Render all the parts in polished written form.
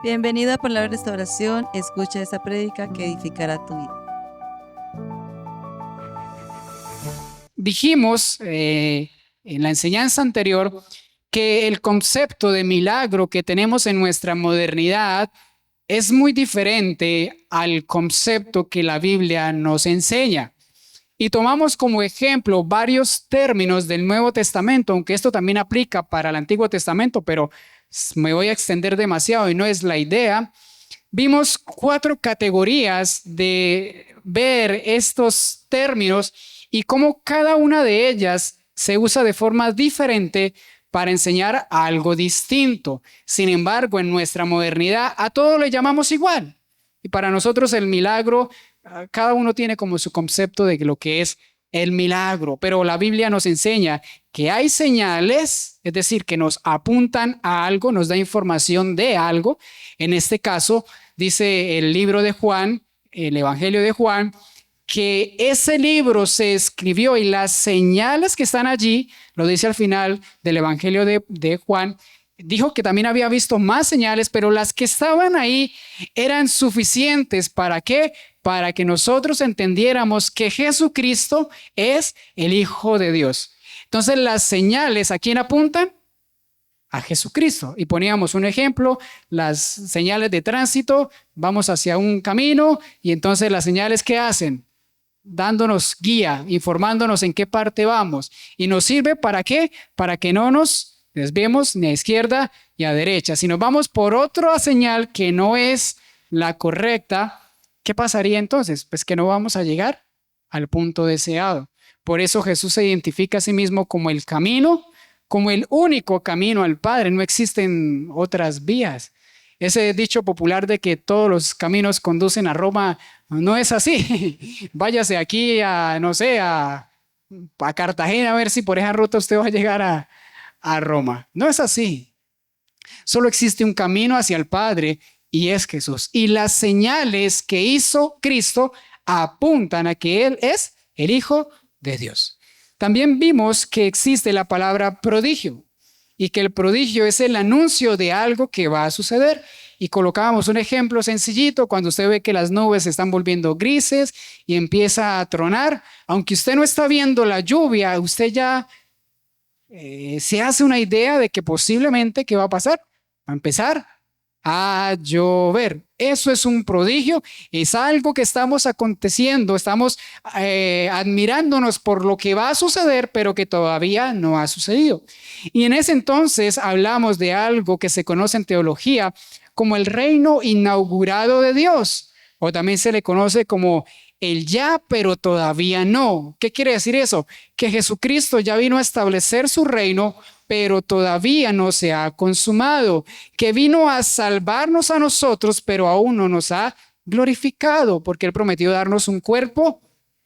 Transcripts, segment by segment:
Bienvenido a Palabra de Restauración. Escucha esta prédica que edificará tu vida. Dijimos en la enseñanza anterior que el concepto de milagro que tenemos en nuestra modernidad es muy diferente al concepto que la Biblia nos enseña. Y tomamos como ejemplo varios términos del Nuevo Testamento, aunque esto también aplica para el Antiguo Testamento, pero me voy a extender demasiado y no es la idea. Vimos 4 categorías de ver estos términos y cómo cada una de ellas se usa de forma diferente para enseñar algo distinto. Sin embargo, en nuestra modernidad a todo le llamamos igual. Y para nosotros el milagro, cada uno tiene como su concepto de lo que es el milagro. Pero la Biblia nos enseña que hay señales, es decir, que nos apuntan a algo, nos da información de algo. En este caso, dice el libro de Juan, el Evangelio de Juan, que ese libro se escribió y las señales que están allí, lo dice al final del Evangelio de Juan, dijo que también había visto más señales, pero las que estaban ahí eran suficientes. ¿Para qué? Para que nosotros entendiéramos que Jesucristo es el Hijo de Dios. Entonces las señales, ¿a quién apuntan? A Jesucristo. Y poníamos un ejemplo, las señales de tránsito, vamos hacia un camino y entonces las señales ¿qué hacen? Dándonos guía, informándonos en qué parte vamos. ¿Y nos sirve para qué? Para que no nos desviemos ni a izquierda ni a derecha. Si nos vamos por otra señal que no es la correcta, ¿qué pasaría entonces? Pues que no vamos a llegar al punto deseado. Por eso Jesús se identifica a sí mismo como el camino, como el único camino al Padre. No existen otras vías. Ese dicho popular de que todos los caminos conducen a Roma no es así. Váyase aquí a, no sé, a Cartagena a ver si por esa ruta usted va a llegar a Roma. No es así. Solo existe un camino hacia el Padre y es Jesús. Y las señales que hizo Cristo apuntan a que Él es el Hijo de Dios. También vimos que existe la palabra prodigio y que el prodigio es el anuncio de algo que va a suceder. Y colocábamos un ejemplo sencillito cuando usted ve que las nubes se están volviendo grises y empieza a tronar. Aunque usted no está viendo la lluvia, usted ya se hace una idea de que posiblemente ¿qué va a pasar? Va a empezar a llover. Eso es un prodigio, es algo que estamos aconteciendo, estamos admirándonos por lo que va a suceder, pero que todavía no ha sucedido. Y en ese entonces hablamos de algo que se conoce en teología como el reino inaugurado de Dios, o también se le conoce como el ya, pero todavía no. ¿Qué quiere decir eso? Que Jesucristo ya vino a establecer su reino, pero todavía no se ha consumado, que vino a salvarnos a nosotros, pero aún no nos ha glorificado, porque Él prometió darnos un cuerpo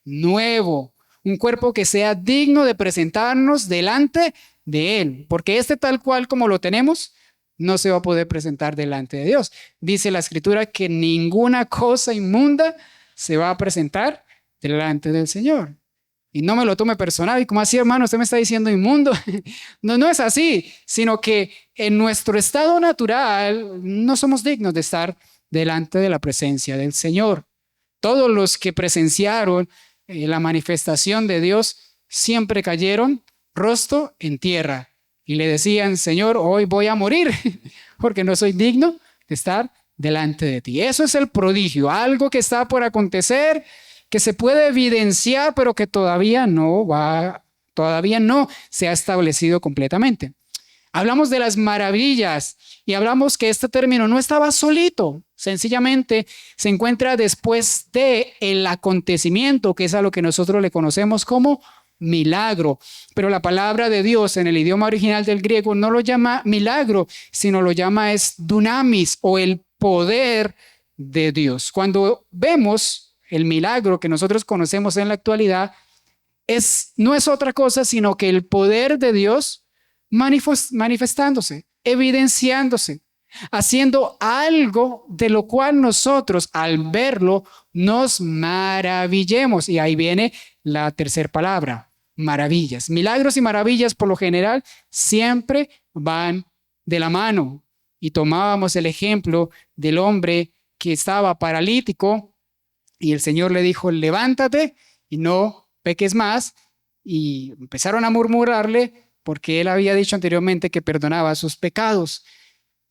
nuevo, un cuerpo que sea digno de presentarnos delante de Él, porque tal cual como lo tenemos, no se va a poder presentar delante de Dios. Dice la Escritura que ninguna cosa inmunda se va a presentar delante del Señor. Y no me lo tome personal. ¿Y cómo así, hermano? Usted me está diciendo inmundo. No es así, sino que en nuestro estado natural no somos dignos de estar delante de la presencia del Señor. Todos los que presenciaron la manifestación de Dios siempre cayeron rostro en tierra y le decían: Señor, hoy voy a morir porque no soy digno de estar delante de ti. Eso es el prodigio, algo que está por acontecer, que se puede evidenciar, pero que todavía no se ha establecido completamente. Hablamos de las maravillas y hablamos que este término no estaba solito, sencillamente se encuentra después del acontecimiento, que es a lo que nosotros le conocemos como milagro. Pero la palabra de Dios en el idioma original del griego no lo llama milagro, sino lo llama dunamis, o el poder de Dios. Cuando vemos el milagro que nosotros conocemos en la actualidad, no es otra cosa sino que el poder de Dios manifestándose, evidenciándose, haciendo algo de lo cual nosotros al verlo nos maravillemos. Y ahí viene la tercera palabra, maravillas. Milagros y maravillas por lo general siempre van de la mano. y tomábamos el ejemplo del hombre que estaba paralítico y el Señor le dijo, levántate y no peques más, y empezaron a murmurarle porque él había dicho anteriormente que perdonaba sus pecados.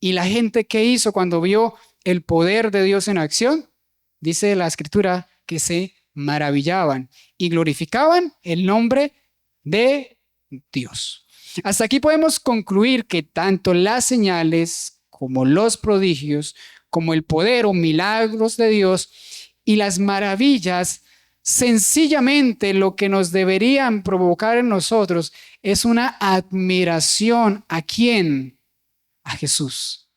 Y la gente, ¿qué hizo cuando vio el poder de Dios en acción? Dice la Escritura que se maravillaban y glorificaban el nombre de Dios. Hasta aquí podemos concluir que tanto las señales como los prodigios, como el poder o milagros de Dios y las maravillas, sencillamente lo que nos deberían provocar en nosotros es una admiración. ¿A quién? A Jesús,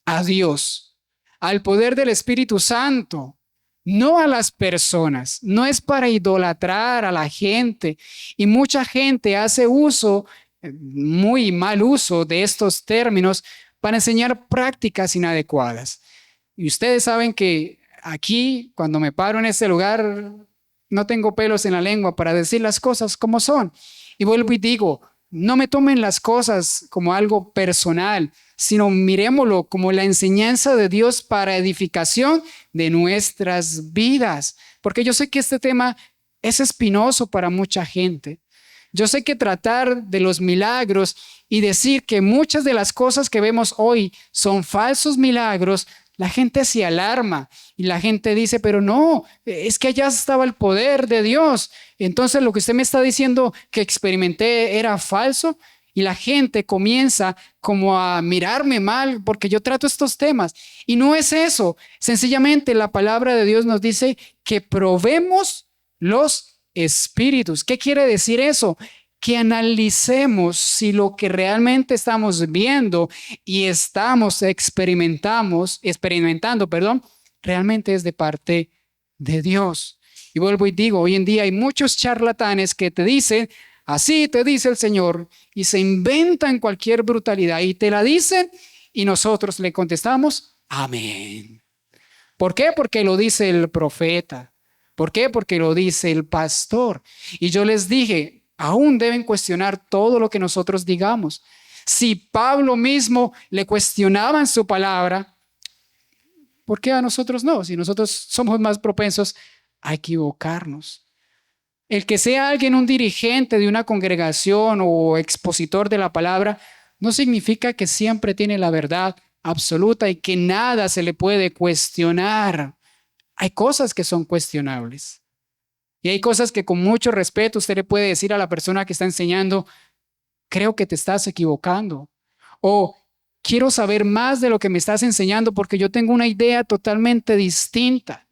a Dios, al poder del Espíritu Santo, no a las personas. No es para idolatrar a la gente, y mucha gente hace uso, muy mal uso de estos términos para enseñar prácticas inadecuadas. Y ustedes saben que aquí, cuando me paro en este lugar, no tengo pelos en la lengua para decir las cosas como son. Y vuelvo y digo, no me tomen las cosas como algo personal, sino miremoslo como la enseñanza de Dios para edificación de nuestras vidas. Porque yo sé que este tema es espinoso para mucha gente. Yo sé que tratar de los milagros y decir que muchas de las cosas que vemos hoy son falsos milagros, la gente se alarma y la gente dice, pero no, es que allá estaba el poder de Dios. Entonces lo que usted me está diciendo que experimenté era falso, y la gente comienza como a mirarme mal porque yo trato estos temas. Y no es eso. Sencillamente la palabra de Dios nos dice que probemos los espíritus. ¿Qué quiere decir eso? Que analicemos si lo que realmente estamos viendo y estamos experimentando, realmente es de parte de Dios. Y vuelvo y digo, hoy en día hay muchos charlatanes que te dicen, así te dice el Señor, y se inventan cualquier brutalidad y te la dicen y nosotros le contestamos, amén. ¿Por qué? Porque lo dice el profeta. ¿Por qué? Porque lo dice el pastor. Y yo les dije, aún deben cuestionar todo lo que nosotros digamos. Si Pablo mismo le cuestionaban su palabra, ¿por qué a nosotros no? Si nosotros somos más propensos a equivocarnos. El que sea alguien, un dirigente de una congregación o expositor de la palabra, no significa que siempre tiene la verdad absoluta y que nada se le puede cuestionar. Hay cosas que son cuestionables. Y hay cosas que con mucho respeto usted le puede decir a la persona que está enseñando, creo que te estás equivocando. O quiero saber más de lo que me estás enseñando porque yo tengo una idea totalmente distinta.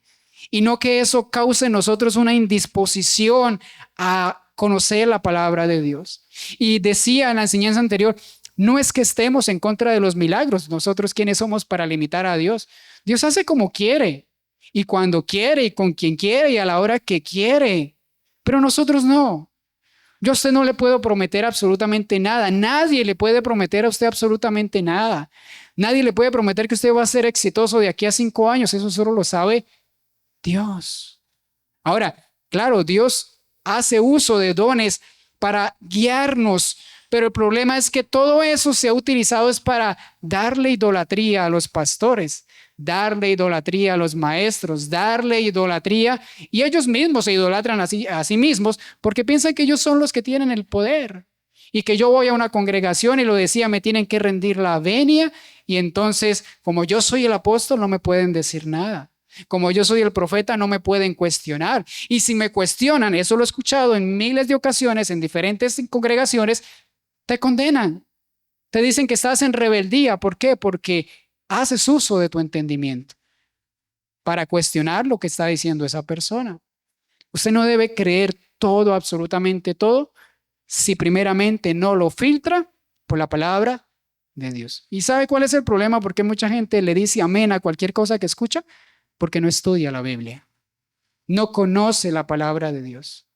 Y no que eso cause en nosotros una indisposición a conocer la palabra de Dios. Y decía en la enseñanza anterior, no es que estemos en contra de los milagros. Nosotros, ¿quiénes somos para limitar a Dios? Dios hace como quiere, y cuando quiere, y con quien quiere, y a la hora que quiere. Pero nosotros no. Yo a usted no le puedo prometer absolutamente nada. Nadie le puede prometer a usted absolutamente nada. Nadie le puede prometer que usted va a ser exitoso de aquí a 5 años. Eso solo lo sabe Dios. Ahora, claro, Dios hace uso de dones para guiarnos, pero el problema es que todo eso se ha utilizado es para darle idolatría a los pastores, darle idolatría a los maestros, darle idolatría, y ellos mismos se idolatran a sí mismos porque piensan que ellos son los que tienen el poder. Y que yo voy a una congregación y lo decía, me tienen que rendir la venia, y entonces, como yo soy el apóstol, no me pueden decir nada. Como yo soy el profeta, no me pueden cuestionar. Y si me cuestionan, eso lo he escuchado en miles de ocasiones, en diferentes congregaciones, te condenan. Te dicen que estás en rebeldía. ¿Por qué? Porque haces uso de tu entendimiento para cuestionar lo que está diciendo esa persona. Usted no debe creer todo, absolutamente todo, si primeramente no lo filtra por la palabra de Dios. ¿Y sabe cuál es el problema? Porque mucha gente le dice amén a cualquier cosa que escucha. Porque no estudia la Biblia, no conoce la palabra de Dios,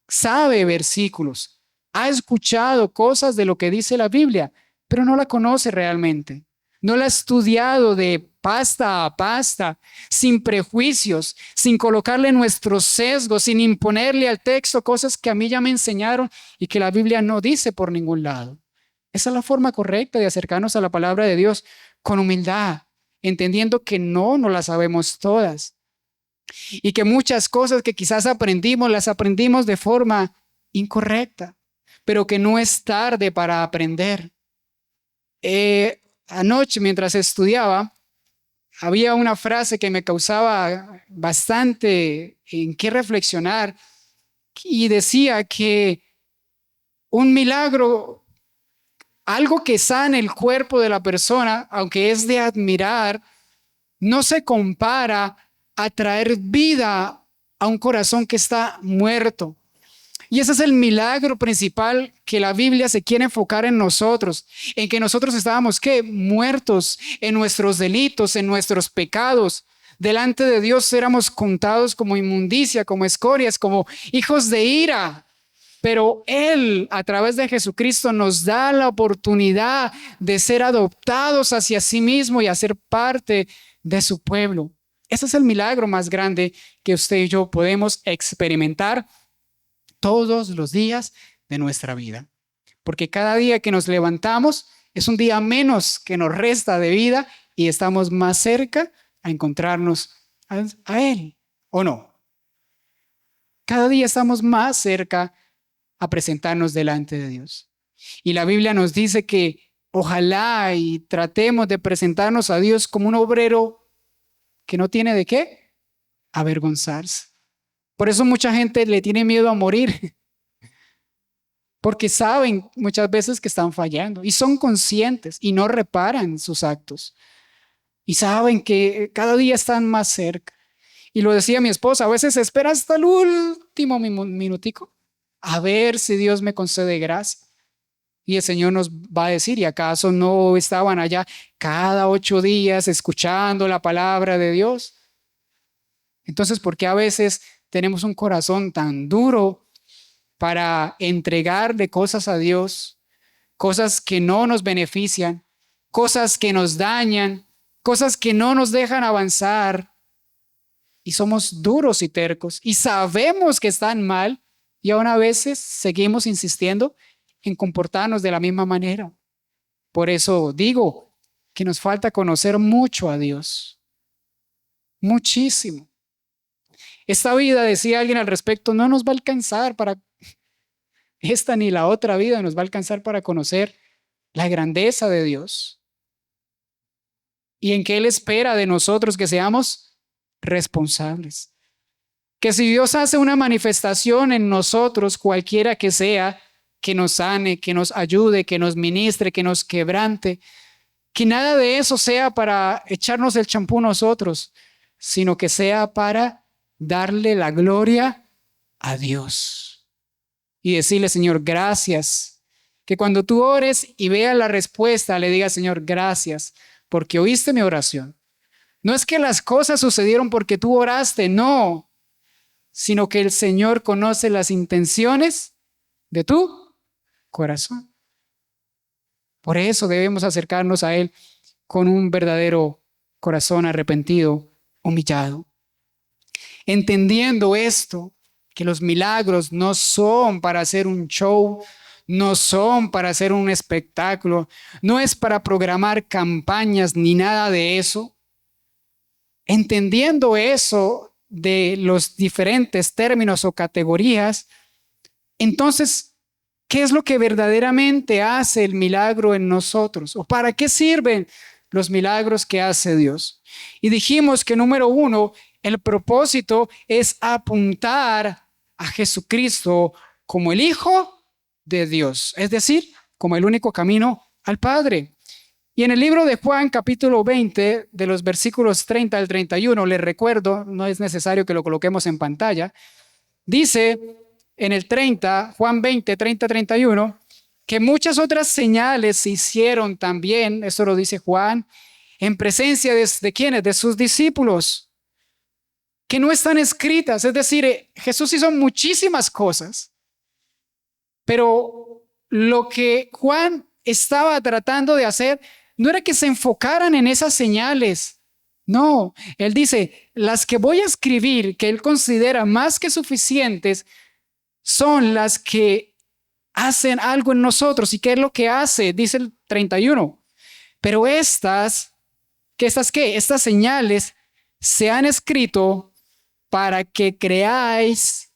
sabe versículos, ha escuchado cosas de lo que dice la Biblia, pero no la conoce realmente, no la ha estudiado de pasta a pasta, sin prejuicios, sin colocarle nuestros sesgos, sin imponerle al texto cosas que a mí ya me enseñaron y que la Biblia no dice por ningún lado. Esa es la forma correcta de acercarnos a la palabra de Dios, con humildad, entendiendo que no las sabemos todas y que muchas cosas que quizás aprendimos, las aprendimos de forma incorrecta, pero que no es tarde para aprender. Anoche, mientras estudiaba, había una frase que me causaba bastante en qué reflexionar y decía que un milagro, algo que sana el cuerpo de la persona, aunque es de admirar, no se compara a traer vida a un corazón que está muerto. Y ese es el milagro principal que la Biblia se quiere enfocar en nosotros, en que nosotros estábamos, ¿qué? Muertos en nuestros delitos, en nuestros pecados. Delante de Dios éramos contados como inmundicia, como escorias, como hijos de ira. Pero Él, a través de Jesucristo, nos da la oportunidad de ser adoptados hacia sí mismo y a ser parte de su pueblo. Ese es el milagro más grande que usted y yo podemos experimentar todos los días de nuestra vida. Porque cada día que nos levantamos es un día menos que nos resta de vida y estamos más cerca a encontrarnos a Él, ¿o no? Cada día estamos más cerca a presentarnos delante de Dios. Y la Biblia nos dice que ojalá y tratemos de presentarnos a Dios como un obrero que no tiene de qué avergonzarse. Por eso mucha gente le tiene miedo a morir, porque saben muchas veces que están fallando y son conscientes y no reparan sus actos. Y saben que cada día están más cerca. Y lo decía mi esposa, a veces espera hasta el último minutico a ver si Dios me concede gracia. Y el Señor nos va a decir, ¿y acaso no estaban allá cada 8 días escuchando la palabra de Dios? Entonces, ¿por qué a veces tenemos un corazón tan duro para entregarle cosas a Dios, cosas que no nos benefician, cosas que nos dañan, cosas que no nos dejan avanzar? Y somos duros y tercos y sabemos que están mal y aún a veces seguimos insistiendo en comportarnos de la misma manera. Por eso digo que nos falta conocer mucho a Dios, muchísimo. Esta vida, decía alguien al respecto, no nos va a alcanzar para esta ni la otra vida, nos va a alcanzar para conocer la grandeza de Dios y en qué Él espera de nosotros que seamos responsables. Que si Dios hace una manifestación en nosotros, cualquiera que sea, que nos sane, que nos ayude, que nos ministre, que nos quebrante, que nada de eso sea para echarnos el champú nosotros, sino que sea para darle la gloria a Dios y decirle, Señor, gracias. Que cuando tú ores y veas la respuesta, le digas, Señor, gracias, porque oíste mi oración. No es que las cosas sucedieron porque tú oraste, no, sino que el Señor conoce las intenciones de tu corazón. Por eso debemos acercarnos a Él con un verdadero corazón arrepentido, humillado. Entendiendo esto, que los milagros no son para hacer un show, no son para hacer un espectáculo, no es para programar campañas ni nada de eso. Entendiendo eso de los diferentes términos o categorías, entonces, ¿qué es lo que verdaderamente hace el milagro en nosotros? ¿O para qué sirven los milagros que hace Dios? Y dijimos que número 1, el propósito es apuntar a Jesucristo como el Hijo de Dios, es decir, como el único camino al Padre. Y en el libro de Juan, capítulo 20, de los versículos 30 al 31, les recuerdo, no es necesario que lo coloquemos en pantalla, dice en el 30, Juan 20, 30, 31, que muchas otras señales se hicieron también, esto lo dice Juan, en presencia de ¿quiénes? De sus discípulos, que no están escritas. Es decir, Jesús hizo muchísimas cosas, pero lo que Juan estaba tratando de hacer no era que se enfocaran en esas señales. No, él dice, las que voy a escribir, que él considera más que suficientes, son las que hacen algo en nosotros. ¿Y qué es lo que hace? Dice el 31. Pero estas señales se han escrito para que creáis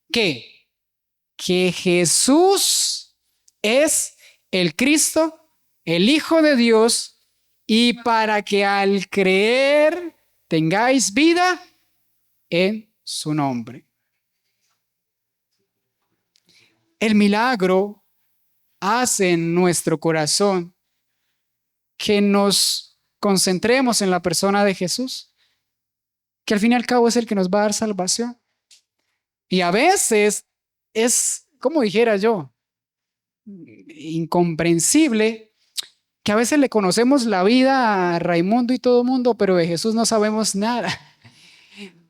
que Jesús es el Cristo, el Hijo de Dios, y para que al creer tengáis vida en su nombre. El milagro hace en nuestro corazón que nos concentremos en la persona de Jesús, que al fin y al cabo es el que nos va a dar salvación. Y a veces es, como dijera yo, incomprensible que a veces le conocemos la vida a Raimundo y todo el mundo, pero de Jesús no sabemos nada.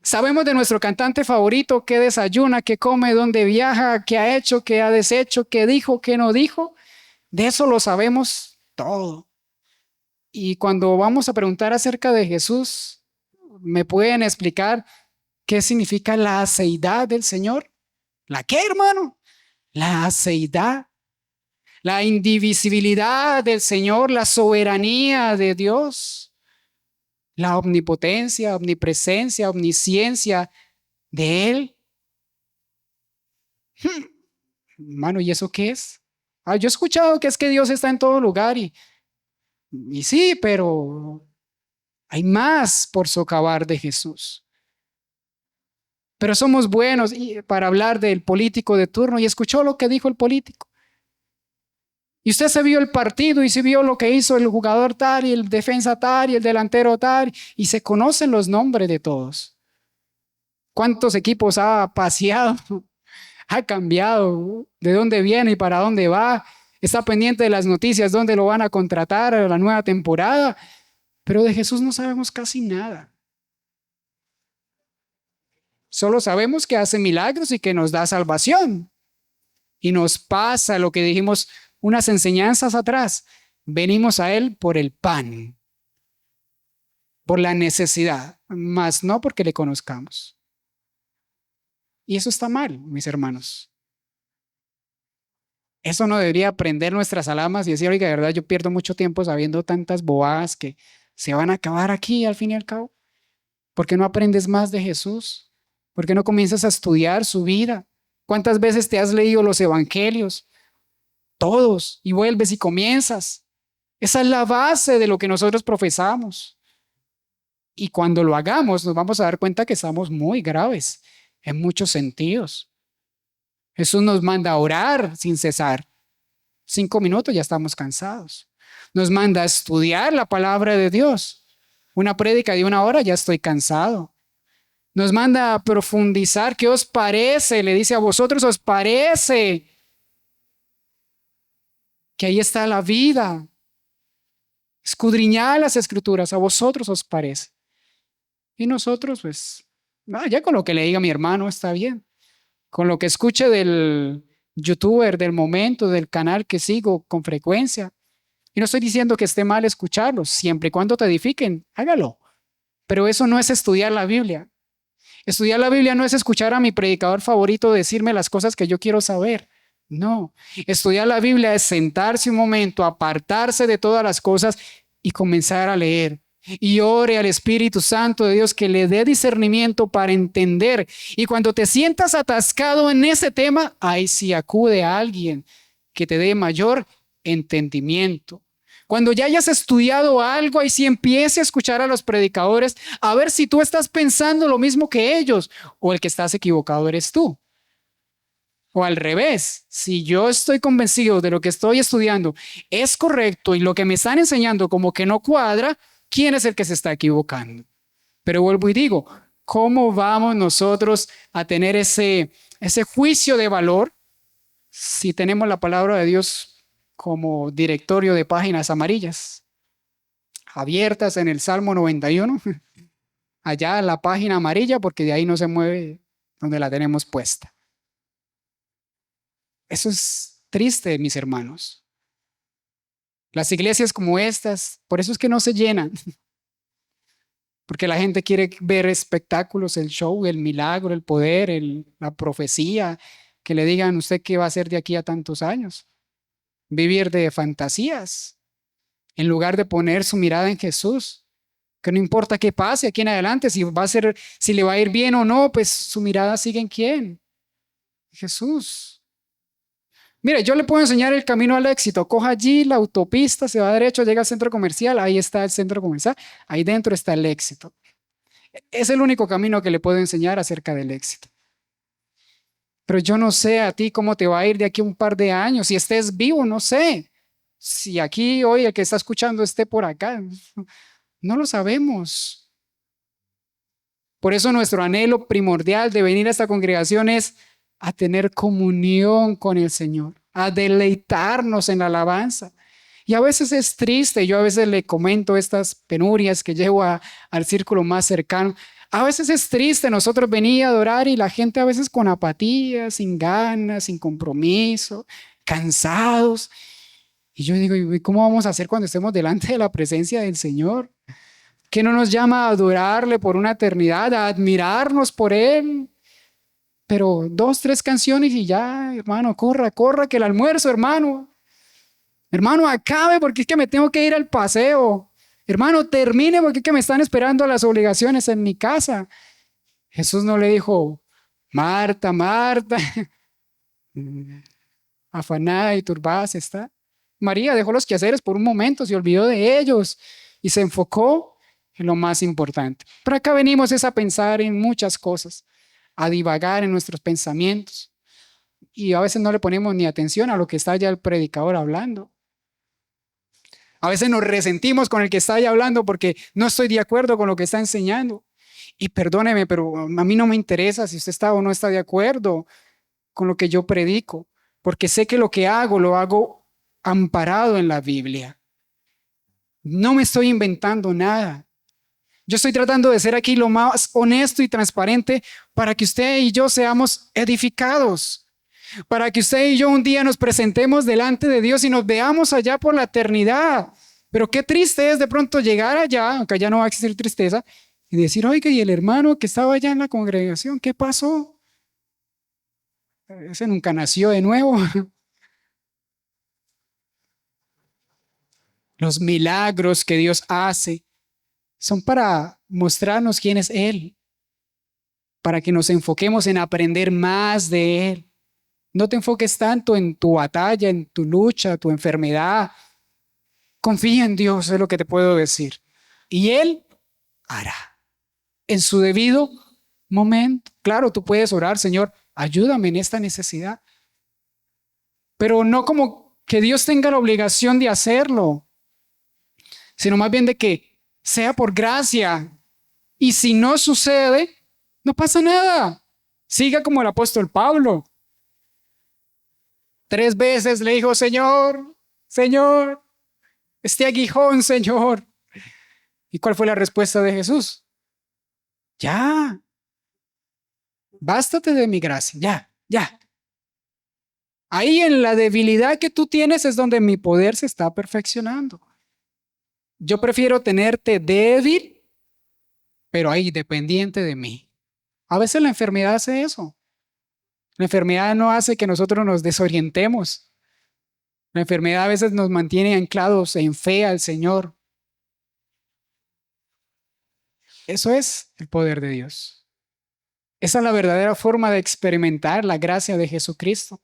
Sabemos de nuestro cantante favorito, qué desayuna, qué come, dónde viaja, qué ha hecho, qué ha deshecho, qué dijo, qué no dijo. De eso lo sabemos todo. Y cuando vamos a preguntar acerca de Jesús, ¿me pueden explicar qué significa la aceidad del Señor? ¿La qué, hermano? La aceidad. La indivisibilidad del Señor, la soberanía de Dios, la omnipotencia, omnipresencia, omnisciencia de Él. Hermano, ¿y eso qué es? Yo he escuchado que es que Dios está en todo lugar y sí, pero hay más por socavar de Jesús. Pero somos buenos para hablar del político de turno y escuchó lo que dijo el político. Y usted se vio el partido y se vio lo que hizo el jugador tal y el defensa tal y el delantero tal y se conocen los nombres de todos. ¿Cuántos equipos ha paseado? Ha cambiado, de dónde viene y para dónde va. Está pendiente de las noticias, dónde lo van a contratar a la nueva temporada. Pero de Jesús no sabemos casi nada. Solo sabemos que hace milagros y que nos da salvación. Y nos pasa lo que dijimos unas enseñanzas atrás. Venimos a Él por el pan, por la necesidad, más no porque le conozcamos. Y eso está mal, mis hermanos. Eso no debería prender nuestras alarmas y decir, oiga, de verdad yo pierdo mucho tiempo sabiendo tantas bobadas que se van a acabar aquí al fin y al cabo. ¿Por qué no aprendes más de Jesús? ¿Por qué no comienzas a estudiar su vida? ¿Cuántas veces te has leído los evangelios? Todos, y vuelves y comienzas. Esa es la base de lo que nosotros profesamos. Y cuando lo hagamos, nos vamos a dar cuenta que estamos muy graves en muchos sentidos. Jesús nos manda a orar sin cesar. 5 minutos ya estamos cansados. Nos manda a estudiar la palabra de Dios. Una prédica de 1 hora ya estoy cansado. Nos manda a profundizar. ¿Qué os parece? Le dice, a vosotros os parece que ahí está la vida. Escudriñad las escrituras, a vosotros os parece. Y nosotros, pues, ya con lo que le diga mi hermano está bien. Con lo que escuche del youtuber del momento, del canal que sigo con frecuencia. Y no estoy diciendo que esté mal escucharlos, siempre y cuando te edifiquen, hágalo. Pero eso no es estudiar la Biblia. Estudiar la Biblia no es escuchar a mi predicador favorito decirme las cosas que yo quiero saber. No, estudiar la Biblia es sentarse un momento, apartarse de todas las cosas y comenzar a leer. Y ore al Espíritu Santo de Dios que le dé discernimiento para entender. Y cuando te sientas atascado en ese tema, ahí sí acude a alguien que te dé mayor entendimiento. Cuando ya hayas estudiado algo, ahí sí empiece a escuchar a los predicadores a ver si tú estás pensando lo mismo que ellos o el que estás equivocado eres tú. O al revés, si yo estoy convencido de lo que estoy estudiando es correcto y lo que me están enseñando como que no cuadra, ¿quién es el que se está equivocando? Pero vuelvo y digo, ¿cómo vamos nosotros a tener ese juicio de valor si tenemos la palabra de Dios como directorio de páginas amarillas abiertas en el Salmo 91? Allá la página amarilla porque de ahí no se mueve donde la tenemos puesta. Eso es triste, mis hermanos. Las iglesias como estas, por eso es que no se llenan. Porque la gente quiere ver espectáculos, el show, el milagro, el poder, la profecía, que le digan usted qué va a hacer de aquí a tantos años. Vivir de fantasías, en lugar de poner su mirada en Jesús. Que no importa qué pase aquí en adelante, si le va a ir bien o no, pues su mirada sigue en ¿quién? Jesús. Mire, yo le puedo enseñar el camino al éxito. Coja allí la autopista, se va derecho, llega al centro comercial, ahí está el centro comercial, ahí dentro está el éxito. Es el único camino que le puedo enseñar acerca del éxito. Pero yo no sé a ti cómo te va a ir de aquí a un par de años, si estés vivo, no sé. Si aquí hoy el que está escuchando esté por acá, no lo sabemos. Por eso nuestro anhelo primordial de venir a esta congregación es a tener comunión con el Señor, a deleitarnos en la alabanza. Y a veces es triste, yo a veces le comento estas penurias que llevo al círculo más cercano. A veces es triste nosotros venir a adorar y la gente a veces con apatía, sin ganas, sin compromiso, cansados. Y yo digo, ¿y cómo vamos a hacer cuando estemos delante de la presencia del Señor? Que no nos llama a adorarle por una eternidad, a admirarnos por Él. Pero 2, 3 canciones y ya, hermano, corra, corra, que el almuerzo, hermano. Hermano, acabe porque es que me tengo que ir al paseo. Hermano, termine porque es que me están esperando las obligaciones en mi casa. Jesús no le dijo, Marta, Marta, afanada y turbada se está. María dejó los quehaceres por un momento, se olvidó de ellos y se enfocó en lo más importante. Pero acá venimos es a pensar en muchas cosas, a divagar en nuestros pensamientos. Y a veces no le ponemos ni atención a lo que está ya el predicador hablando. A veces nos resentimos con el que está ahí hablando porque no estoy de acuerdo con lo que está enseñando. Y perdóneme, pero a mí no me interesa si usted está o no está de acuerdo con lo que yo predico, porque sé que lo que hago lo hago amparado en la Biblia. No me estoy inventando nada. Yo estoy tratando de ser aquí lo más honesto y transparente para que usted y yo seamos edificados. Para que usted y yo un día nos presentemos delante de Dios y nos veamos allá por la eternidad. Pero qué triste es de pronto llegar allá, aunque allá no va a existir tristeza, y decir, oiga, ¿y el hermano que estaba allá en la congregación, qué pasó? Ese nunca nació de nuevo. Los milagros que Dios hace son para mostrarnos quién es Él, para que nos enfoquemos en aprender más de Él. No te enfoques tanto en tu batalla, en tu lucha, tu enfermedad. Confía en Dios, es lo que te puedo decir. Y Él hará en su debido momento. Claro, tú puedes orar, Señor, ayúdame en esta necesidad. Pero no como que Dios tenga la obligación de hacerlo, sino más bien de que sea por gracia. Y si no sucede, no pasa nada. Siga como el apóstol Pablo. 3 veces le dijo, Señor, Señor, este aguijón, Señor. ¿Y cuál fue la respuesta de Jesús? Ya, bástate de mi gracia, ya, ya. Ahí en la debilidad que tú tienes es donde mi poder se está perfeccionando. Yo prefiero tenerte débil, pero ahí dependiente de mí. A veces la enfermedad hace eso. La enfermedad no hace que nosotros nos desorientemos. La enfermedad a veces nos mantiene anclados en fe al Señor. Eso es el poder de Dios. Esa es la verdadera forma de experimentar la gracia de Jesucristo.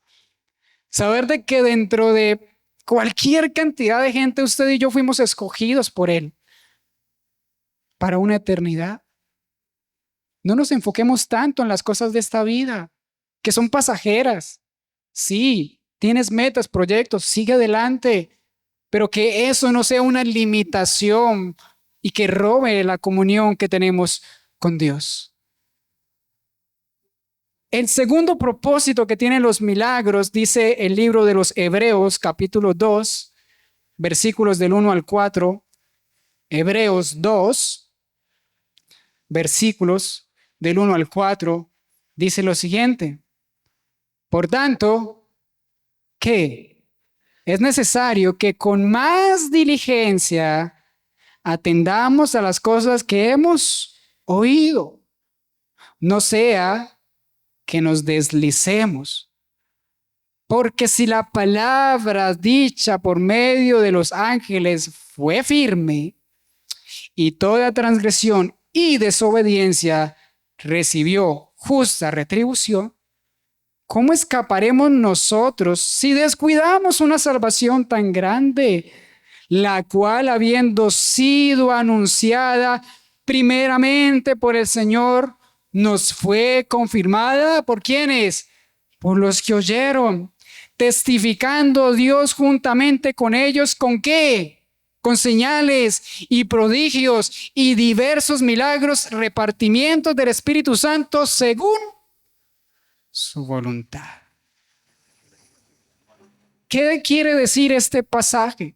Saber de que dentro de cualquier cantidad de gente, usted y yo fuimos escogidos por Él para una eternidad. No nos enfoquemos tanto en las cosas de esta vida, que son pasajeras. Sí, tienes metas, proyectos, sigue adelante, pero que eso no sea una limitación y que robe la comunión que tenemos con Dios. El segundo propósito que tienen los milagros, dice el libro de los Hebreos, capítulo 2, versículos del 1 al 4, Hebreos 2, versículos del 1 al 4, dice lo siguiente. Por tanto, ¿qué? Es necesario que con más diligencia atendamos a las cosas que hemos oído. No sea que nos deslicemos Porque si la palabra dicha por medio de los ángeles fue firme, y toda transgresión y desobediencia recibió justa retribución, ¿cómo escaparemos nosotros si descuidamos una salvación tan grande, la cual, habiendo sido anunciada primeramente por el Señor, nos fue confirmada por quienes? Por los que oyeron, testificando Dios juntamente con ellos, ¿con qué? Con señales y prodigios y diversos milagros, repartimientos del Espíritu Santo según su voluntad. ¿Qué quiere decir este pasaje?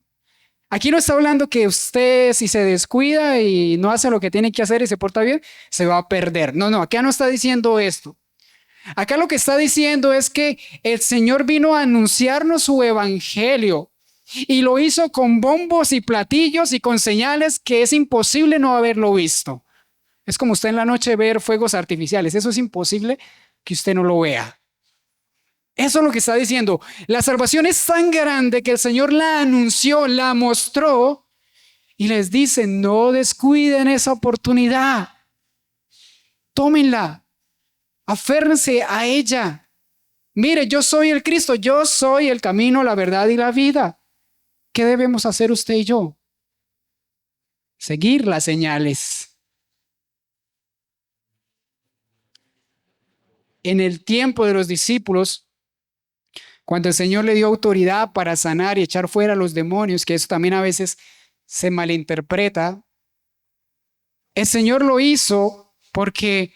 Aquí no está hablando que usted, si se descuida y no hace lo que tiene que hacer y se porta bien, se va a perder. No, no, acá no está diciendo esto. Acá lo que está diciendo es que el Señor vino a anunciarnos su evangelio y lo hizo con bombos y platillos y con señales que es imposible no haberlo visto. Es como usted en la noche ver fuegos artificiales. Eso es imposible que usted no lo vea. Eso es lo que está diciendo. La salvación es tan grande que el Señor la anunció, la mostró y les dice, no descuiden esa oportunidad. Tómenla. Aférrense a ella. Mire, yo soy el Cristo, yo soy el camino, la verdad y la vida. ¿Qué debemos hacer usted y yo? Seguir las señales. En el tiempo de los discípulos, cuando el Señor le dio autoridad para sanar y echar fuera a los demonios, que eso también a veces se malinterpreta, el Señor lo hizo porque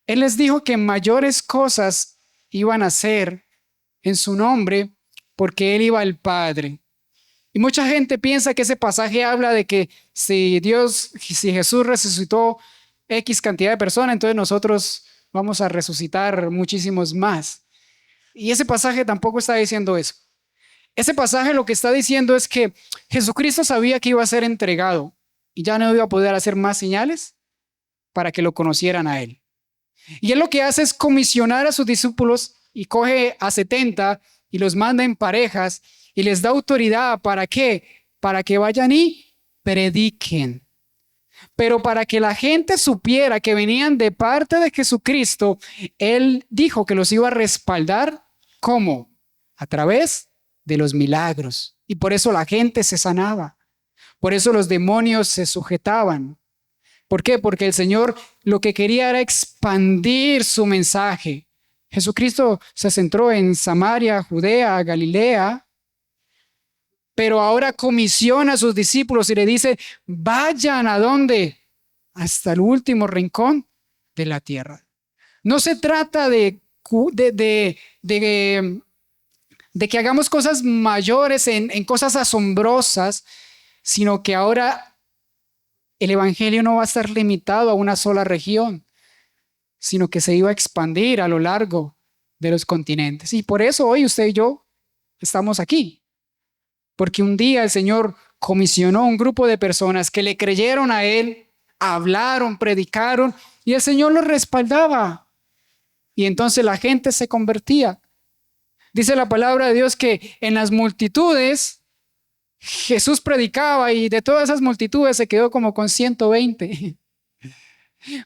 Él les dijo que mayores cosas iban a hacer en su nombre porque Él iba al Padre. Y mucha gente piensa que ese pasaje habla de que si Jesús resucitó X cantidad de personas, entonces nosotros vamos a resucitar muchísimos más. Y ese pasaje tampoco está diciendo eso. Ese pasaje lo que está diciendo es que Jesucristo sabía que iba a ser entregado y ya no iba a poder hacer más señales para que lo conocieran a Él. Y Él lo que hace es comisionar a sus discípulos y coge a 70 y los manda en parejas y les da autoridad. ¿Para qué? Para que vayan y prediquen. Pero para que la gente supiera que venían de parte de Jesucristo, Él dijo que los iba a respaldar. ¿Cómo? A través de los milagros. Y por eso la gente se sanaba. Por eso los demonios se sujetaban. ¿Por qué? Porque el Señor lo que quería era expandir su mensaje. Jesucristo se centró en Samaria, Judea, Galilea, pero ahora comisiona a sus discípulos y le dice, vayan ¿a dónde? Hasta el último rincón de la tierra. No se trata de que hagamos cosas mayores en cosas asombrosas, sino que ahora el evangelio no va a estar limitado a una sola región, sino que se iba a expandir a lo largo de los continentes. Y por eso hoy usted y yo estamos aquí. Porque un día el Señor comisionó a un grupo de personas que le creyeron a Él, hablaron, predicaron, y el Señor los respaldaba. Y entonces la gente se convertía. Dice la palabra de Dios que en las multitudes Jesús predicaba y de todas esas multitudes se quedó como con 120.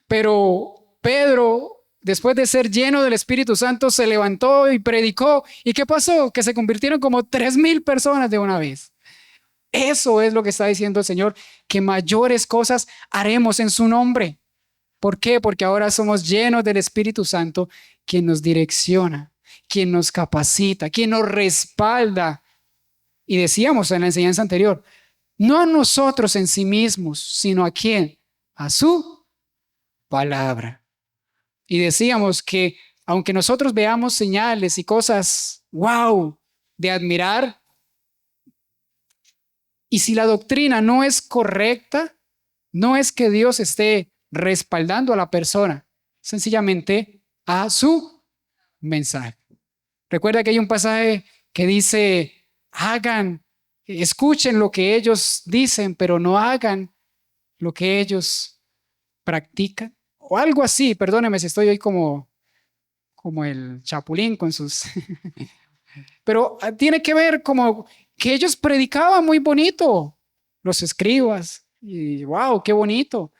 Pero Pedro, después de ser lleno del Espíritu Santo, se levantó y predicó. ¿Y qué pasó? Que se convirtieron como 3,000 personas de una vez. Eso es lo que está diciendo el Señor, que mayores cosas haremos en su nombre. ¿Por qué? Porque ahora somos llenos del Espíritu Santo, quien nos direcciona, quien nos capacita, quien nos respalda. Y decíamos en la enseñanza anterior, no a nosotros en sí mismos, sino a quién, a su palabra. Y decíamos que aunque nosotros veamos señales y cosas, wow, de admirar, y si la doctrina no es correcta, no es que Dios esté respaldando a la persona, sencillamente a su mensaje. Recuerda que hay un pasaje que dice, escuchen lo que ellos dicen, pero no hagan lo que ellos practican. O algo así, perdóneme si estoy hoy como el Chapulín con sus... Pero tiene que ver como que ellos predicaban muy bonito, los escribas, y wow, qué bonito,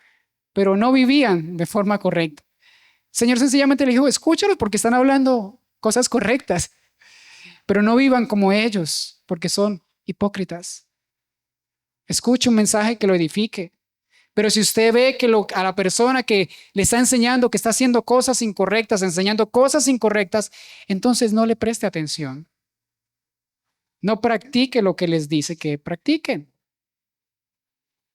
pero no vivían de forma correcta. El Señor sencillamente le dijo, escúchalos porque están hablando cosas correctas, pero no vivan como ellos, porque son hipócritas. Escuche un mensaje que lo edifique. Pero si usted ve que a la persona que le está enseñando que está haciendo cosas incorrectas, enseñando cosas incorrectas, entonces no le preste atención. No practique lo que les dice que practiquen.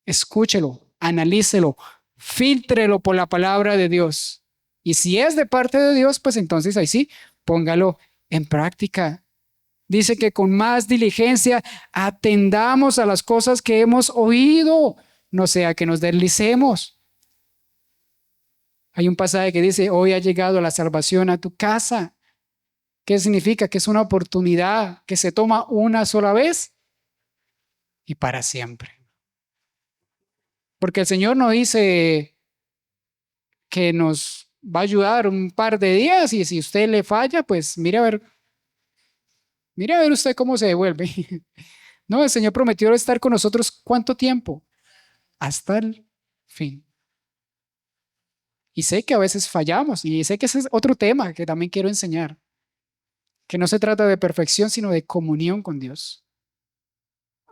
Escúchelo, analícelo, fíltrelo por la palabra de Dios. Y si es de parte de Dios, pues entonces ahí sí, póngalo en práctica. Dice que con más diligencia atendamos a las cosas que hemos oído, no sea que nos deslicemos. Hay un pasaje que dice, hoy ha llegado la salvación a tu casa. ¿Qué significa? Que es una oportunidad que se toma una sola vez y para siempre. Porque el Señor no dice que nos va a ayudar un par de días y si usted le falla, pues mire a ver usted cómo se devuelve. No, el Señor prometió estar con nosotros ¿cuánto tiempo? Hasta el fin. Y sé que a veces fallamos y sé que ese es otro tema que también quiero enseñar, que no se trata de perfección, sino de comunión con Dios.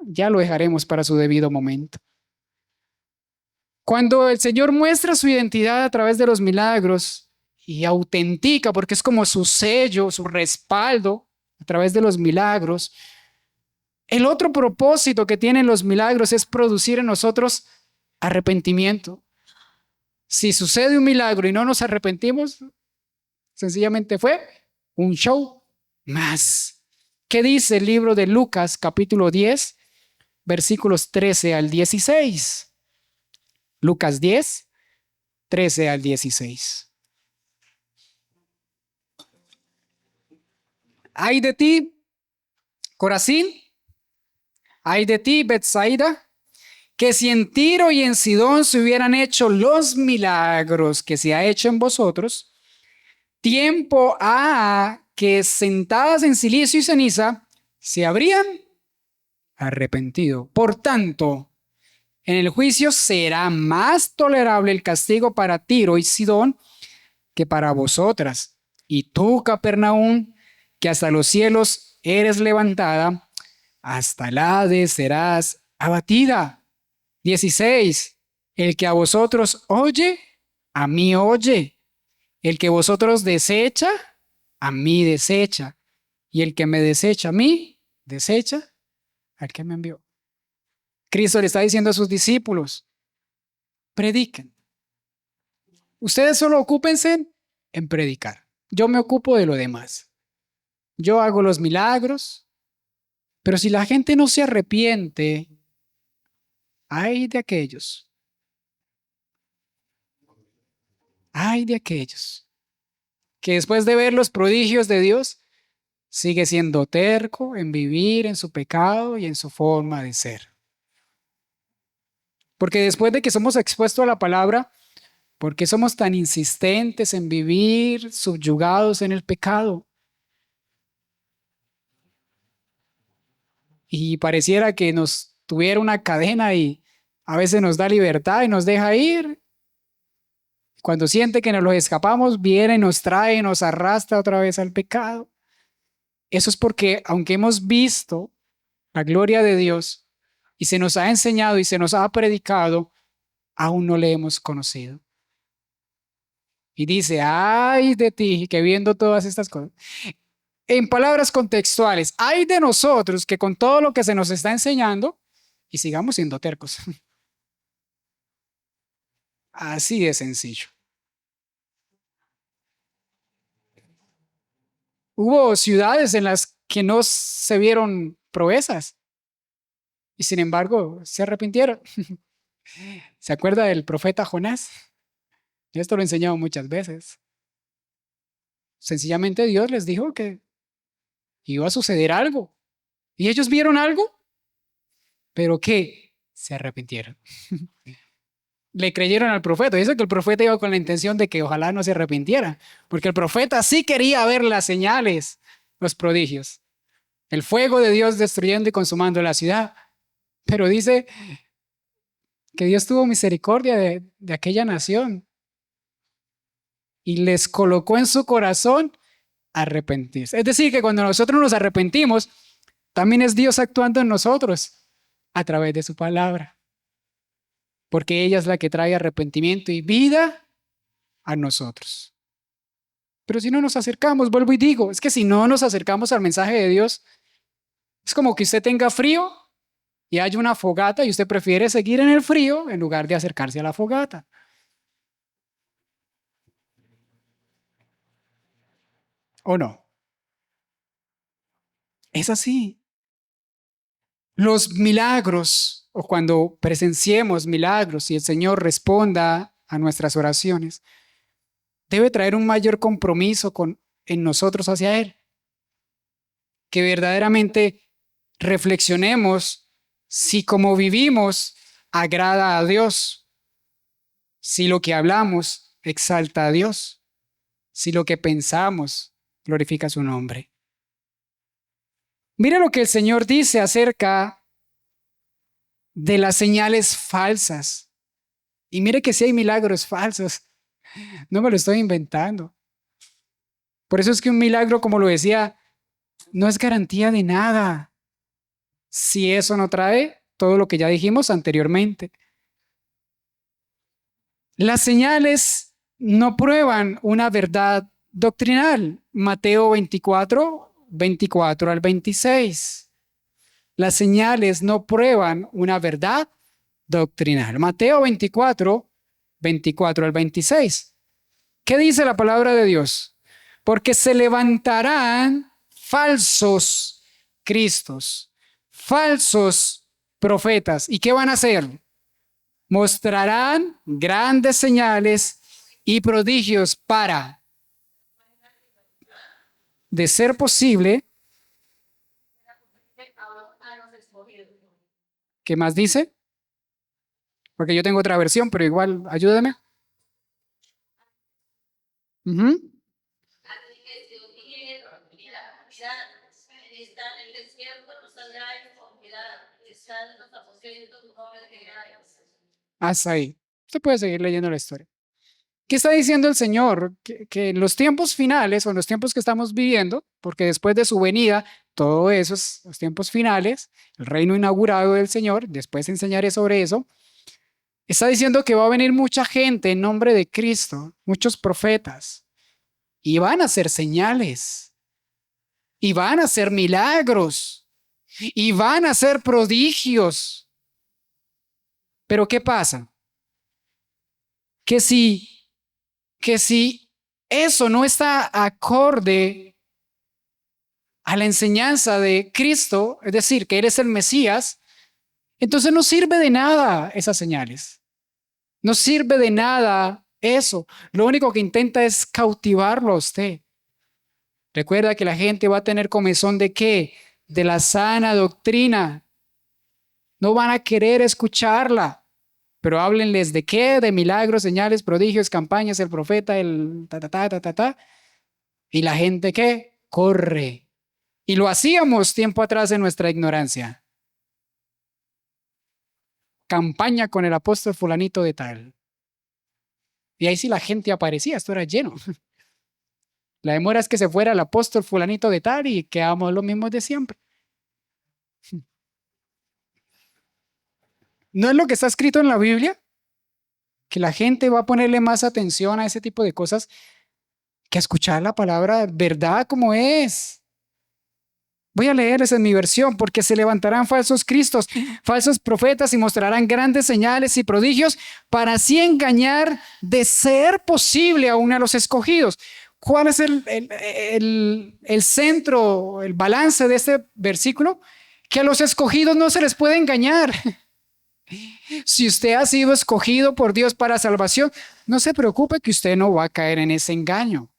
Ya lo dejaremos para su debido momento. Cuando el Señor muestra su identidad a través de los milagros y autentica, porque es como su sello, su respaldo a través de los milagros, el otro propósito que tienen los milagros es producir en nosotros arrepentimiento. Si sucede un milagro y no nos arrepentimos, sencillamente fue un show más. ¿Qué dice el libro de Lucas, capítulo 10, versículos 13 al 16? Lucas 10, 13 al 16. Ay de ti, Corazín, ay de ti, Betsaida, que si en Tiro y en Sidón se hubieran hecho los milagros que se ha hecho en vosotros, tiempo ha que sentadas en silicio y ceniza se habrían arrepentido. Por tanto, en el juicio será más tolerable el castigo para Tiro y Sidón que para vosotras. Y tú, Capernaum, que hasta los cielos eres levantada, hasta el Hades serás abatida. 16. El que a vosotros oye, a mí oye. El que vosotros desecha, a mí desecha. Y el que me desecha a mí, desecha al que me envió. Cristo le está diciendo a sus discípulos, prediquen. Ustedes solo ocúpense en predicar. Yo me ocupo de lo demás. Yo hago los milagros, pero si la gente no se arrepiente, ay de aquellos que después de ver los prodigios de Dios, sigue siendo terco en vivir en su pecado y en su forma de ser. Porque después de que somos expuestos a la palabra, ¿por qué somos tan insistentes en vivir subyugados en el pecado? Y pareciera que nos tuviera una cadena y a veces nos da libertad y nos deja ir. Cuando siente que nos los escapamos, viene, nos trae, nos arrastra otra vez al pecado. Eso es porque, aunque hemos visto la gloria de Dios y se nos ha enseñado y se nos ha predicado, aún no le hemos conocido. Y dice, ay de ti, que viendo todas estas cosas. En palabras contextuales, ay de nosotros que con todo lo que se nos está enseñando y sigamos siendo tercos. Así de sencillo. Hubo ciudades en las que no se vieron proezas y sin embargo se arrepintieron. ¿Se acuerda del profeta Jonás? Esto lo he enseñado muchas veces. Sencillamente Dios les dijo que iba a suceder algo. ¿Y ellos vieron algo? ¿Pero qué? Se arrepintieron. Le creyeron al profeta. Y eso que el profeta iba con la intención de que ojalá no se arrepintiera. Porque el profeta sí quería ver las señales, los prodigios. el fuego de Dios destruyendo y consumando la ciudad. Pero dice que Dios tuvo misericordia de aquella nación y les colocó en su corazón arrepentirse. Es decir, que cuando nosotros nos arrepentimos, también es Dios actuando en nosotros a través de su palabra. Porque ella es la que trae arrepentimiento y vida a nosotros. Pero si no nos acercamos, vuelvo y digo, es que si no nos acercamos al mensaje de Dios, es como que usted tenga frío y haya una fogata y usted prefiere seguir en el frío en lugar de acercarse a la fogata. ¿O no? Es así. Los milagros, o cuando presenciemos milagros y el Señor responda a nuestras oraciones, debe traer un mayor compromiso en nosotros hacia Él. Que verdaderamente reflexionemos si como vivimos agrada a Dios, si lo que hablamos exalta a Dios, si lo que pensamos glorifica su nombre. Mira lo que el Señor dice acerca de las señales falsas. Y mire que sí hay milagros falsos. No me lo estoy inventando. Por eso es que un milagro, como lo decía, no es garantía de nada si eso no trae todo lo que ya dijimos anteriormente. Las señales no prueban una verdad doctrinal. Mateo 24 al 26. Las señales no prueban una verdad doctrinal. Mateo 24 al 26. ¿Qué dice la palabra de Dios? Porque se levantarán falsos cristos, falsos profetas. ¿Y qué van a hacer? Mostrarán grandes señales y prodigios para, de ser posible, ¿qué más dice? Porque yo tengo otra versión, pero igual, ayúdame. Hasta ahí. Usted puede seguir leyendo la historia. ¿Qué está diciendo el Señor? Que en los tiempos finales o en los tiempos que estamos viviendo, porque después de su venida, todo eso es los tiempos finales, el reino inaugurado del Señor, después enseñaré sobre eso, está diciendo que va a venir mucha gente en nombre de Cristo, muchos profetas, y van a hacer señales, y van a hacer milagros, y van a hacer prodigios. Pero ¿qué pasa? Que si eso no está acorde a la enseñanza de Cristo, es decir, que Él es el Mesías, entonces no sirve de nada esas señales. No sirve de nada eso. Lo único que intenta es cautivarlo a usted. Recuerda que la gente va a tener comezón ¿de qué? De la sana doctrina. No van a querer escucharla. Pero háblenles de qué, de milagros, señales, prodigios, campañas, el profeta, el ta. Y la gente ¿qué? Corre. Y lo hacíamos tiempo atrás en nuestra ignorancia. Campaña con el apóstol fulanito de tal. Y ahí sí la gente aparecía, esto era lleno. La demora es que se fuera el apóstol fulanito de tal y quedamos los mismos de siempre. ¿No es lo que está escrito en la Biblia? Que la gente va a ponerle más atención a ese tipo de cosas que a escuchar la palabra verdad como es. Voy a leerles en mi versión, porque se levantarán falsos cristos, falsos profetas y mostrarán grandes señales y prodigios para así engañar de ser posible aún a los escogidos. ¿Cuál es el centro, el balance de este versículo? Que a los escogidos no se les puede engañar. Si usted ha sido escogido por Dios para salvación, no se preocupe que usted no va a caer en ese engaño.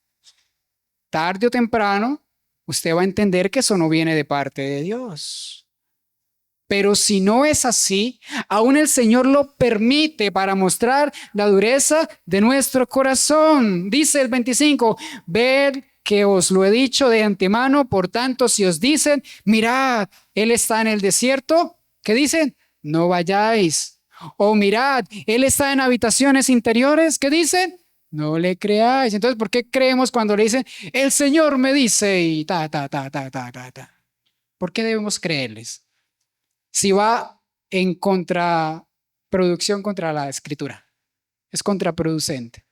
Tarde o temprano, usted va a entender que eso no viene de parte de Dios. Pero si no es así, aún el Señor lo permite para mostrar la dureza de nuestro corazón. Dice el 25, ved que os lo he dicho de antemano. Por tanto, si os dicen, mirad, él está en el desierto, ¿qué dicen? No vayáis. O mirad, él está en habitaciones interiores, ¿qué dicen? No le creáis. Entonces, ¿por qué creemos cuando le dicen, el Señor me dice y ta, ta, ta, ta, ta, ta, ta? ¿Por qué debemos creerles? Si va en contraproducción contra la Escritura, es contraproducente.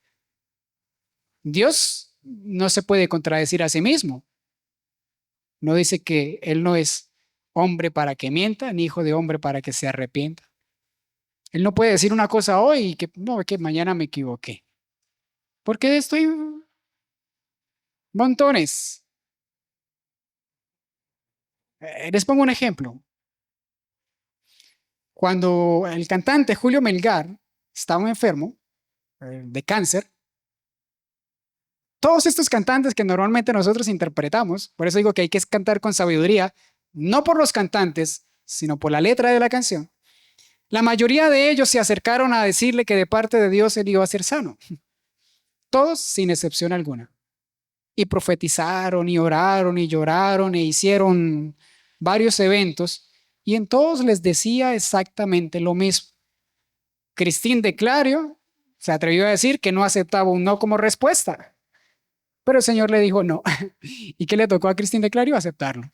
Dios no se puede contradecir a sí mismo. No dice que Él no es hombre para que mienta, ni hijo de hombre para que se arrepienta. Él no puede decir una cosa hoy y que no, que mañana me equivoqué. Porque estoy montones. Les pongo un ejemplo. Cuando el cantante Julio Melgar estaba enfermo de cáncer, todos estos cantantes que normalmente nosotros interpretamos, por eso digo que hay que cantar con sabiduría, no por los cantantes, sino por la letra de la canción, la mayoría de ellos se acercaron a decirle que de parte de Dios él iba a ser sano. Todos sin excepción alguna. Y profetizaron, y oraron, y lloraron, e hicieron varios eventos, y en todos les decía exactamente lo mismo. Cristín de Clario se atrevió a decir que no aceptaba un no como respuesta, pero el Señor le dijo no. ¿Y qué le tocó a Cristín de Clario? Aceptarlo.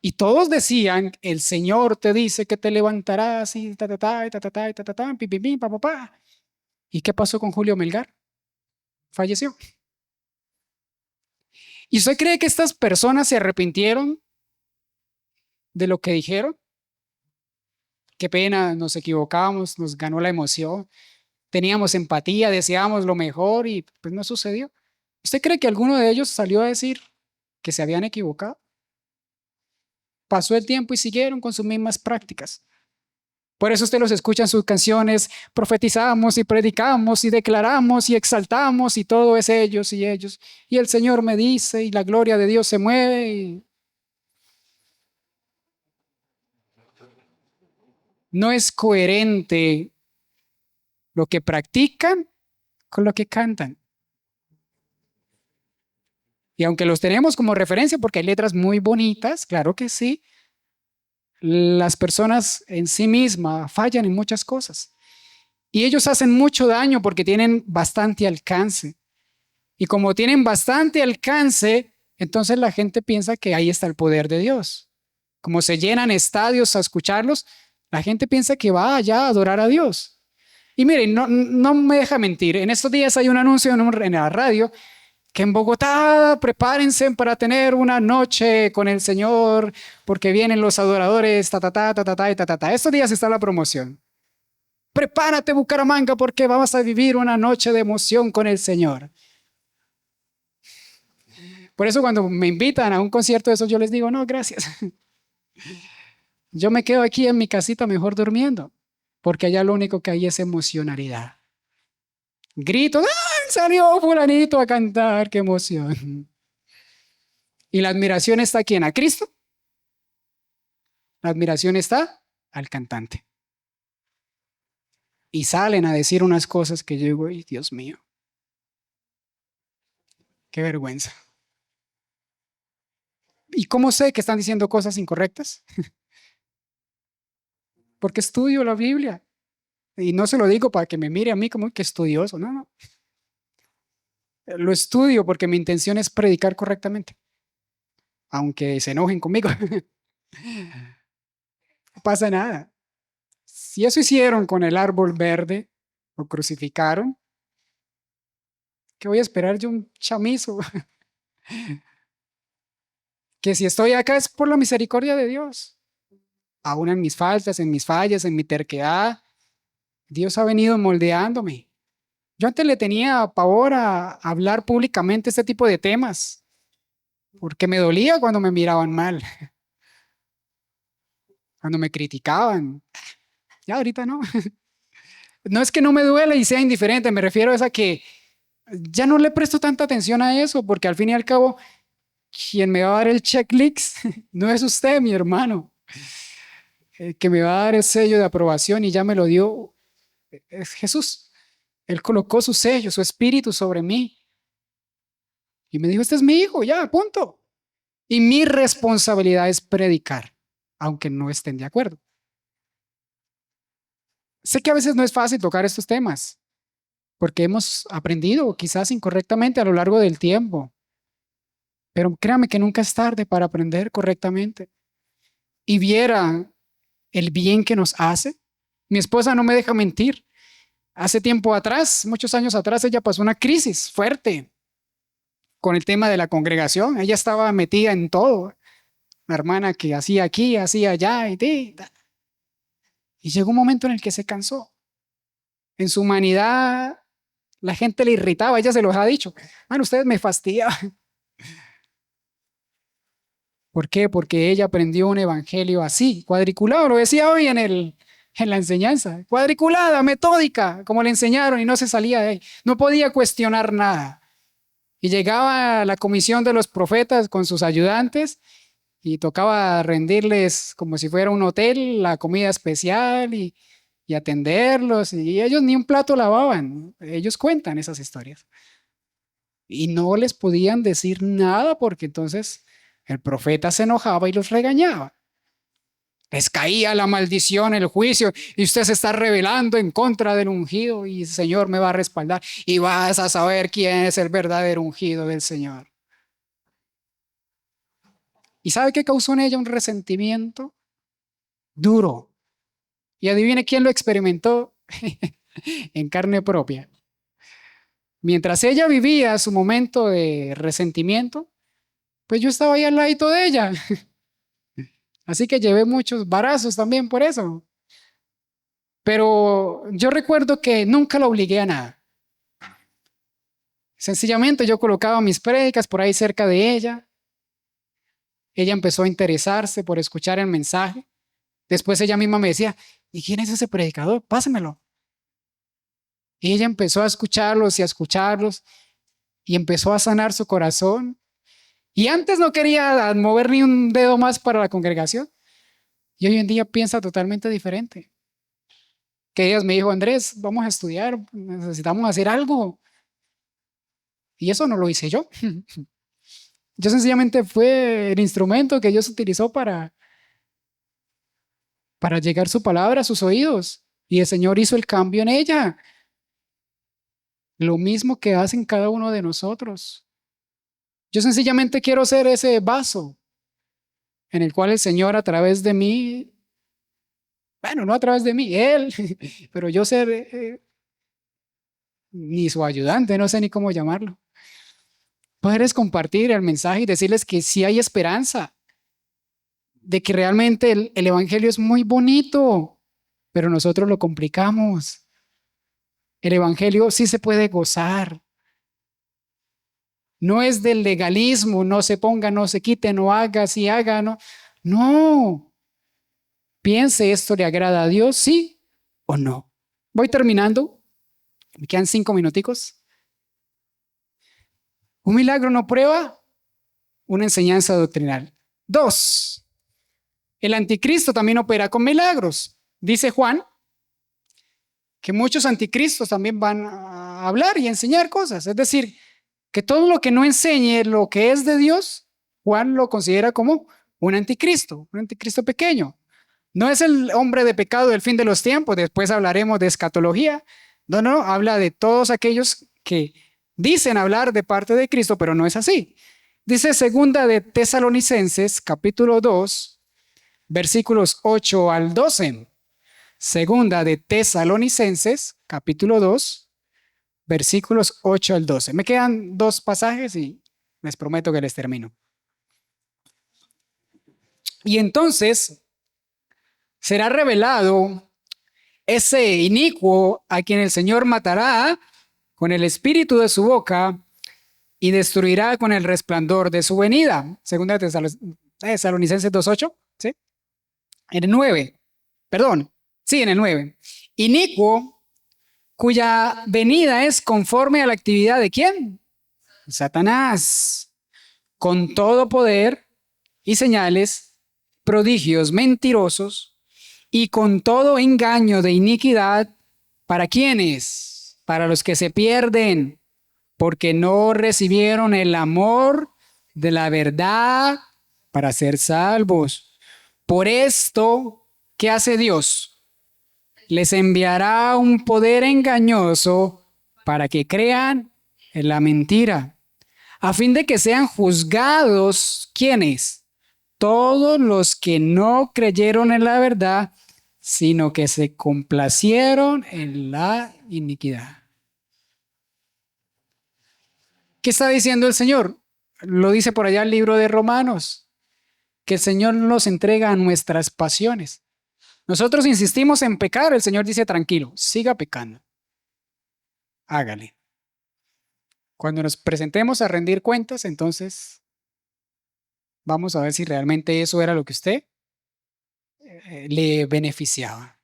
Y todos decían, el Señor te dice que te levantarás y ta ta ta ta ta ta ta ta ta pi pi pi pa pa pa. ¿Y qué pasó con Julio Melgar? Falleció. ¿Y usted cree que estas personas se arrepintieron de lo que dijeron? Qué pena, nos equivocamos, nos ganó la emoción, teníamos empatía, deseábamos lo mejor y pues no sucedió. ¿Usted cree que alguno de ellos salió a decir que se habían equivocado? Pasó el tiempo y siguieron con sus mismas prácticas. Por eso usted los escucha en sus canciones, profetizamos y predicamos y declaramos y exaltamos y todo es ellos y ellos. Y el Señor me dice y la gloria de Dios se mueve. No es coherente lo que practican con lo que cantan. Y aunque los tenemos como referencia porque hay letras muy bonitas, claro que sí, las personas en sí mismas fallan en muchas cosas. Y ellos hacen mucho daño porque tienen bastante alcance. Y como tienen bastante alcance, entonces la gente piensa que ahí está el poder de Dios. Como se llenan estadios a escucharlos, la gente piensa que va allá a adorar a Dios. Y miren, no me deja mentir. En estos días hay un anuncio en la radio que en Bogotá prepárense para tener una noche con el Señor porque vienen los adoradores, ta, ta, ta, ta, ta, ta, ta, ta, ta. Estos días está la promoción. Prepárate, Bucaramanga, porque vamos a vivir una noche de emoción con el Señor. Por eso cuando me invitan a un concierto de esos, yo les digo, no, gracias. Yo me quedo aquí en mi casita mejor durmiendo, porque allá lo único que hay es emocionalidad. Gritos, ¡ay, salió fulanito a cantar! ¡Qué emoción! ¿Y la admiración está a quién? ¿A Cristo? La admiración está al cantante. Y salen a decir unas cosas que yo digo, ¡ay, Dios mío! ¡Qué vergüenza! ¿Y cómo sé que están diciendo cosas incorrectas? Porque estudio la Biblia. Y no se lo digo para que me mire a mí como que estudioso, no, no. Lo estudio porque mi intención es predicar correctamente. Aunque se enojen conmigo. No pasa nada. Si eso hicieron con el árbol verde, lo crucificaron, ¿qué voy a esperar yo un chamizo? Que si estoy acá es por la misericordia de Dios. Aún en mis faltas, en mis fallas, en mi terquedad, Dios ha venido moldeándome. Yo antes le tenía pavor a hablar públicamente este tipo de temas, porque me dolía cuando me miraban mal, cuando me criticaban. Ya ahorita no. No es que no me duele y sea indiferente, me refiero a que ya no le presto tanta atención a eso, porque al fin y al cabo, quien me va a dar el checklist no es usted, mi hermano. El que me va a dar el sello de aprobación y ya me lo dio es Jesús. Él colocó su sello, su espíritu sobre mí. Y me dijo, este es mi hijo, ya, punto. Y mi responsabilidad es predicar, aunque no estén de acuerdo. Sé que a veces no es fácil tocar estos temas, porque hemos aprendido quizás incorrectamente a lo largo del tiempo. Pero créame que nunca es tarde para aprender correctamente. Y viera el bien que nos hace. Mi esposa no me deja mentir. Hace tiempo atrás, muchos años atrás, ella pasó una crisis fuerte con el tema de la congregación. Ella estaba metida en todo. La hermana que hacía aquí, hacía allá y llegó un momento en el que se cansó. En su humanidad, la gente le irritaba. Ella se los ha dicho. Bueno, ustedes me fastidian. ¿Por qué? Porque ella aprendió un evangelio así, cuadriculado, lo decía hoy en la enseñanza, cuadriculada, metódica, como le enseñaron y no se salía de ahí. No podía cuestionar nada. Y llegaba a la comisión de los profetas con sus ayudantes y tocaba rendirles como si fuera un hotel, la comida especial y atenderlos. Y ellos ni un plato lavaban. Ellos cuentan esas historias. Y no les podían decir nada porque entonces el profeta se enojaba y los regañaba. Les caía la maldición, el juicio, y usted se está rebelando en contra del ungido y el Señor me va a respaldar y vas a saber quién es el verdadero ungido del Señor. ¿Y sabe qué causó en ella un resentimiento duro? Y adivine quién lo experimentó en carne propia. Mientras ella vivía su momento de resentimiento, pues yo estaba ahí al ladito de ella. Así que llevé muchos varazos también por eso. Pero yo recuerdo que nunca la obligué a nada. Sencillamente yo colocaba mis prédicas por ahí cerca de ella. Ella empezó a interesarse por escuchar el mensaje. Después ella misma me decía, ¿y quién es ese predicador? Pásamelo. Y ella empezó a escucharlos y a escucharlos y empezó a sanar su corazón. Y antes no quería mover ni un dedo más para la congregación. Y hoy en día piensa totalmente diferente. Que ella me dijo, Andrés, vamos a estudiar, necesitamos hacer algo. Y eso no lo hice yo. Yo sencillamente fue el instrumento que Dios utilizó para llegar su palabra a sus oídos. Y el Señor hizo el cambio en ella. Lo mismo que hacen cada uno de nosotros. Yo sencillamente quiero ser ese vaso en el cual el Señor a través de mí, bueno, no a través de mí, Él, pero yo ser ni su ayudante, no sé ni cómo llamarlo. Poder compartir el mensaje y decirles que sí hay esperanza, de que realmente el Evangelio es muy bonito, pero nosotros lo complicamos. El Evangelio sí se puede gozar. No es del legalismo, no se ponga, no se quite, no haga, sí haga, no. No. Piense, ¿esto le agrada a Dios? ¿Sí o no? Voy terminando. Me quedan 5 minuticos. Un milagro no prueba una enseñanza doctrinal. 2. El anticristo también opera con milagros. Dice Juan que muchos anticristos también van a hablar y enseñar cosas. Es decir, que todo lo que no enseñe lo que es de Dios, Juan lo considera como un anticristo pequeño. No es el hombre de pecado del fin de los tiempos, después hablaremos de escatología. No, habla de todos aquellos que dicen hablar de parte de Cristo, pero no es así. Dice segunda de Tesalonicenses, capítulo 2, versículos 8 al 12. Segunda de Tesalonicenses, capítulo 2, versículos 8 al 12. Me quedan 2 pasajes y les prometo que les termino. Y entonces será revelado ese inicuo a quien el Señor matará con el espíritu de su boca y destruirá con el resplandor de su venida. Segunda de Tesalonicenses 2:8, ¿sí? En el 9, perdón, sí, en el 9. Inicuo, cuya venida es conforme a la actividad de ¿quién? Satanás, con todo poder y señales, prodigios mentirosos y con todo engaño de iniquidad, ¿para quiénes? para los que se pierden, porque no recibieron el amor de la verdad para ser salvos. Por esto, ¿qué hace Dios? Les enviará un poder engañoso para que crean en la mentira, a fin de que sean juzgados, ¿quiénes? Todos los que no creyeron en la verdad, sino que se complacieron en la iniquidad. ¿Qué está diciendo el Señor? Lo dice por allá el libro de Romanos, que el Señor nos entrega a nuestras pasiones. Nosotros insistimos en pecar, el Señor dice tranquilo, siga pecando, hágale. Cuando nos presentemos a rendir cuentas, entonces vamos a ver si realmente eso era lo que usted le beneficiaba.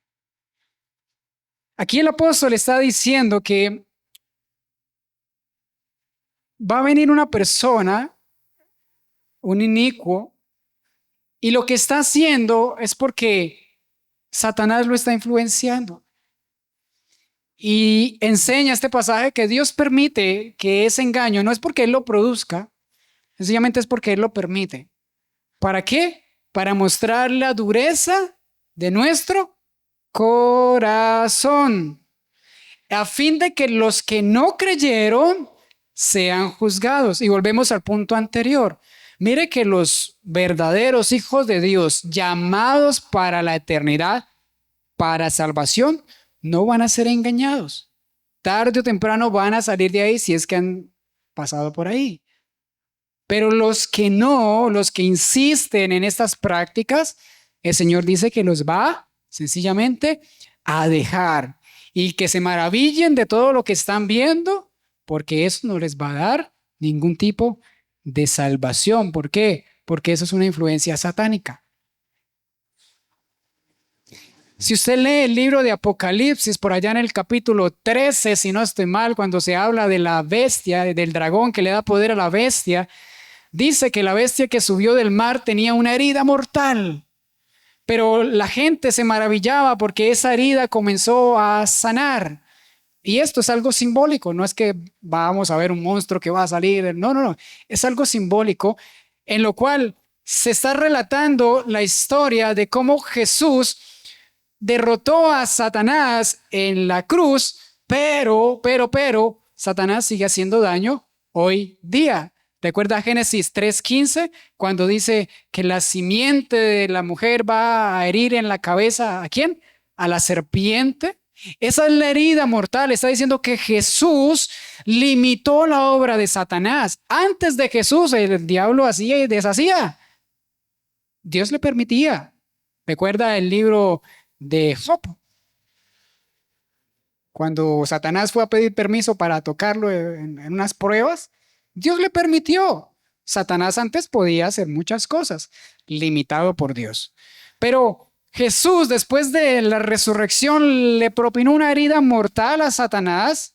Aquí el apóstol está diciendo que va a venir una persona, un inicuo, y lo que está haciendo es porque Satanás lo está influenciando. Y enseña este pasaje que Dios permite que ese engaño, no es porque Él lo produzca, sencillamente es porque Él lo permite. ¿Para qué? Para mostrar la dureza de nuestro corazón, a fin de que los que no creyeron sean juzgados. Y volvemos al punto anterior. Mire que los verdaderos hijos de Dios, llamados para la eternidad, para salvación, no van a ser engañados. Tarde o temprano van a salir de ahí si es que han pasado por ahí. Pero los que no, los que insisten en estas prácticas, el Señor dice que los va sencillamente a dejar y que se maravillen de todo lo que están viendo, porque eso no les va a dar ningún tipo de salvación. ¿Por qué? Porque eso es una influencia satánica. Si usted lee el libro de Apocalipsis, por allá en el capítulo 13, si no estoy mal, cuando se habla de la bestia, del dragón que le da poder a la bestia, dice que la bestia que subió del mar tenía una herida mortal, pero la gente se maravillaba porque esa herida comenzó a sanar. Y esto es algo simbólico, no es que vamos a ver un monstruo que va a salir, no, es algo simbólico en lo cual se está relatando la historia de cómo Jesús derrotó a Satanás en la cruz, pero, Satanás sigue haciendo daño hoy día. Recuerda Génesis 3:15, cuando dice que la simiente de la mujer va a herir en la cabeza, ¿a quién? A la serpiente. Esa es la herida mortal. Está diciendo que Jesús limitó la obra de Satanás. Antes de Jesús, el diablo hacía y deshacía. Dios le permitía. Recuerda el libro de Job, cuando Satanás fue a pedir permiso para tocarlo en unas pruebas, Dios le permitió. Satanás antes podía hacer muchas cosas, limitado por Dios. Pero Jesús, después de la resurrección, le propinó una herida mortal a Satanás.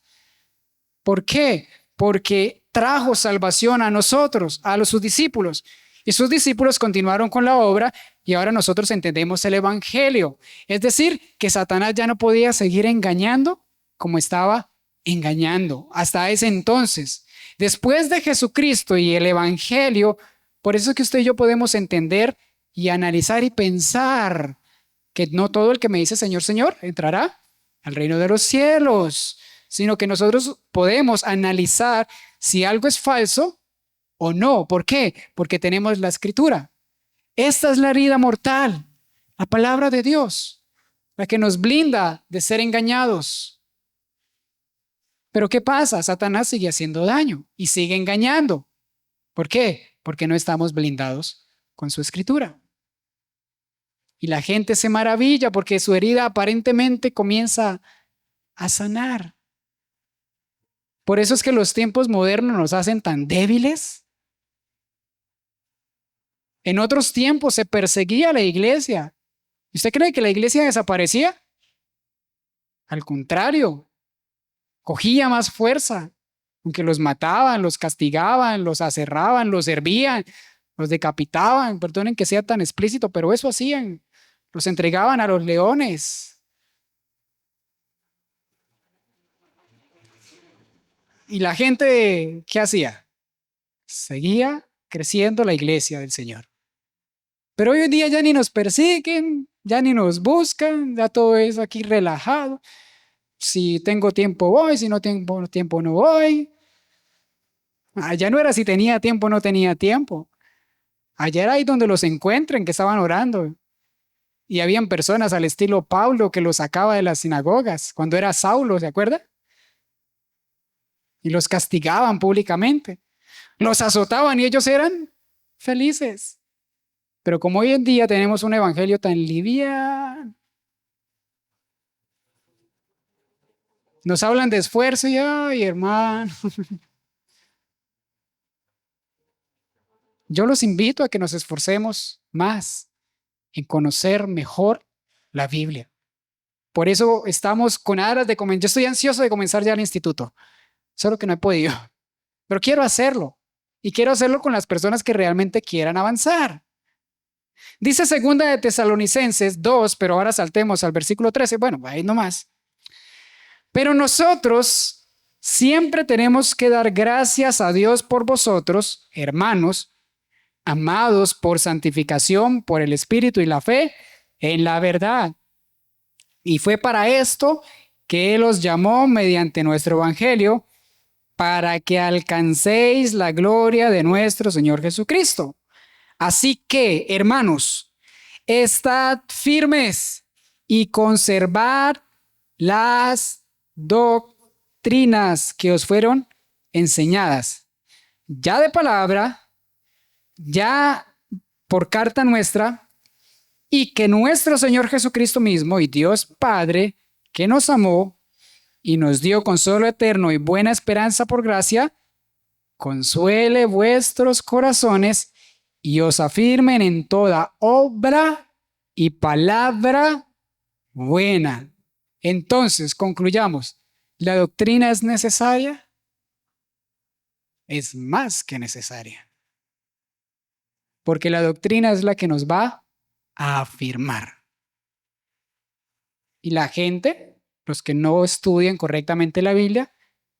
¿Por qué? Porque trajo salvación a nosotros, a sus discípulos. Y sus discípulos continuaron con la obra y ahora nosotros entendemos el evangelio. Es decir, que Satanás ya no podía seguir engañando como estaba engañando hasta ese entonces. Después de Jesucristo y el evangelio, por eso es que usted y yo podemos entender y analizar y pensar que no todo el que me dice Señor, Señor, entrará al reino de los cielos, sino que nosotros podemos analizar si algo es falso o no. ¿Por qué? Porque tenemos la escritura. Esta es la herida mortal, la palabra de Dios, la que nos blinda de ser engañados. Pero ¿qué pasa? Satanás sigue haciendo daño y sigue engañando. ¿Por qué? Porque no estamos blindados con su escritura. Y la gente se maravilla porque su herida aparentemente comienza a sanar. Por eso es que los tiempos modernos nos hacen tan débiles. En otros tiempos se perseguía a la iglesia. ¿Usted cree que la iglesia desaparecía? Al contrario, cogía más fuerza, aunque los mataban, los castigaban, los aserraban, los servían, los decapitaban, perdonen que sea tan explícito, pero eso hacían, los entregaban a los leones. Y la gente, ¿qué hacía? Seguía creciendo la iglesia del Señor. Pero hoy en día ya ni nos persiguen, ya ni nos buscan, ya todo es aquí relajado. Si tengo tiempo voy, si no tengo tiempo no voy. Allá no era si tenía tiempo o no tenía tiempo. Allá era ahí donde los encuentren, que estaban orando. Y habían personas al estilo Pablo que los sacaba de las sinagogas, cuando era Saulo, ¿se acuerda? Y los castigaban públicamente. Los azotaban y ellos eran felices. Pero como hoy en día tenemos un evangelio tan liviano, nos hablan de esfuerzo y, ay, hermano, yo los invito a que nos esforcemos más en conocer mejor la Biblia. Por eso estamos con aras de comenzar. Yo estoy ansioso de comenzar ya el instituto, solo que no he podido, pero quiero hacerlo y quiero hacerlo con las personas que realmente quieran avanzar. Dice segunda de Tesalonicenses 2, pero ahora saltemos al versículo 13. Bueno, ahí nomás. Pero nosotros siempre tenemos que dar gracias a Dios por vosotros, hermanos, amados por santificación, por el Espíritu y la fe en la verdad. Y fue para esto que Él os llamó mediante nuestro Evangelio, para que alcancéis la gloria de nuestro Señor Jesucristo. Así que, hermanos, estad firmes y conservad las doctrinas que os fueron enseñadas, ya de palabra, ya por carta nuestra, y que nuestro Señor Jesucristo mismo y Dios Padre, que nos amó y nos dio consuelo eterno y buena esperanza por gracia, consuele vuestros corazones y os afirmen en toda obra y palabra buena. Entonces, concluyamos, ¿la doctrina es necesaria? Es más que necesaria, porque la doctrina es la que nos va a afirmar. Y la gente, los que no estudian correctamente la Biblia,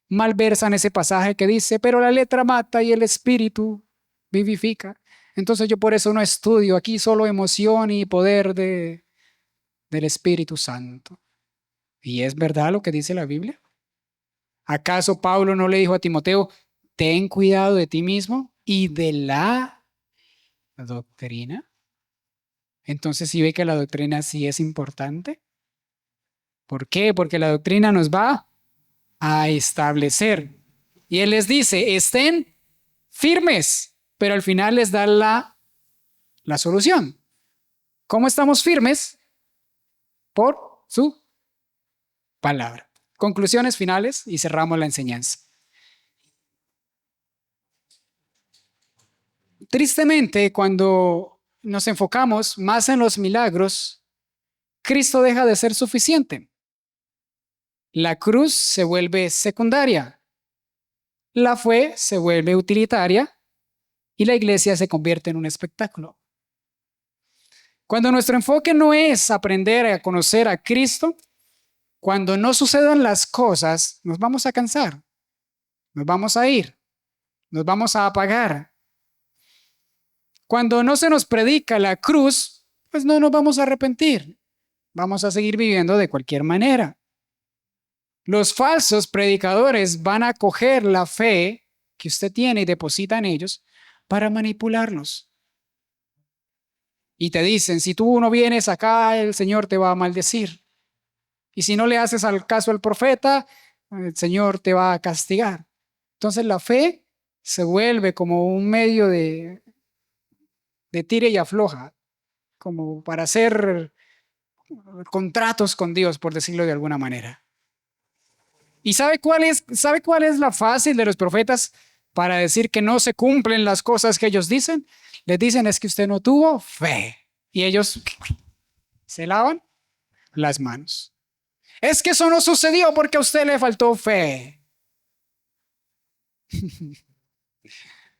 malversan ese pasaje que dice, pero la letra mata y el espíritu vivifica. Entonces yo por eso no estudio aquí solo emoción y poder del Espíritu Santo. ¿Y es verdad lo que dice la Biblia? ¿Acaso Pablo no le dijo a Timoteo, ten cuidado de ti mismo y de la doctrina? Entonces sí ve que la doctrina sí es importante. ¿Por qué? Porque la doctrina nos va a establecer. Y él les dice, estén firmes, pero al final les da la solución. ¿Cómo estamos firmes? Por su palabra. Conclusiones finales y cerramos la enseñanza. Tristemente, cuando nos enfocamos más en los milagros, Cristo deja de ser suficiente. La cruz se vuelve secundaria, la fe se vuelve utilitaria y la iglesia se convierte en un espectáculo. Cuando nuestro enfoque no es aprender a conocer a Cristo, cuando no sucedan las cosas, nos vamos a cansar, nos vamos a ir, nos vamos a apagar. Cuando no se nos predica la cruz, pues no nos vamos a arrepentir, vamos a seguir viviendo de cualquier manera. Los falsos predicadores van a coger la fe que usted tiene y deposita en ellos para manipularlos. Y te dicen, si tú no vienes acá, el Señor te va a maldecir. Y si no le haces al caso al profeta, el Señor te va a castigar. Entonces la fe se vuelve como un medio de tire y afloja, como para hacer contratos con Dios, por decirlo de alguna manera. ¿Y sabe cuál es la fácil de los profetas para decir que no se cumplen las cosas que ellos dicen? Les dicen es que usted no tuvo fe. Y ellos se lavan las manos. Es que eso no sucedió porque a usted le faltó fe.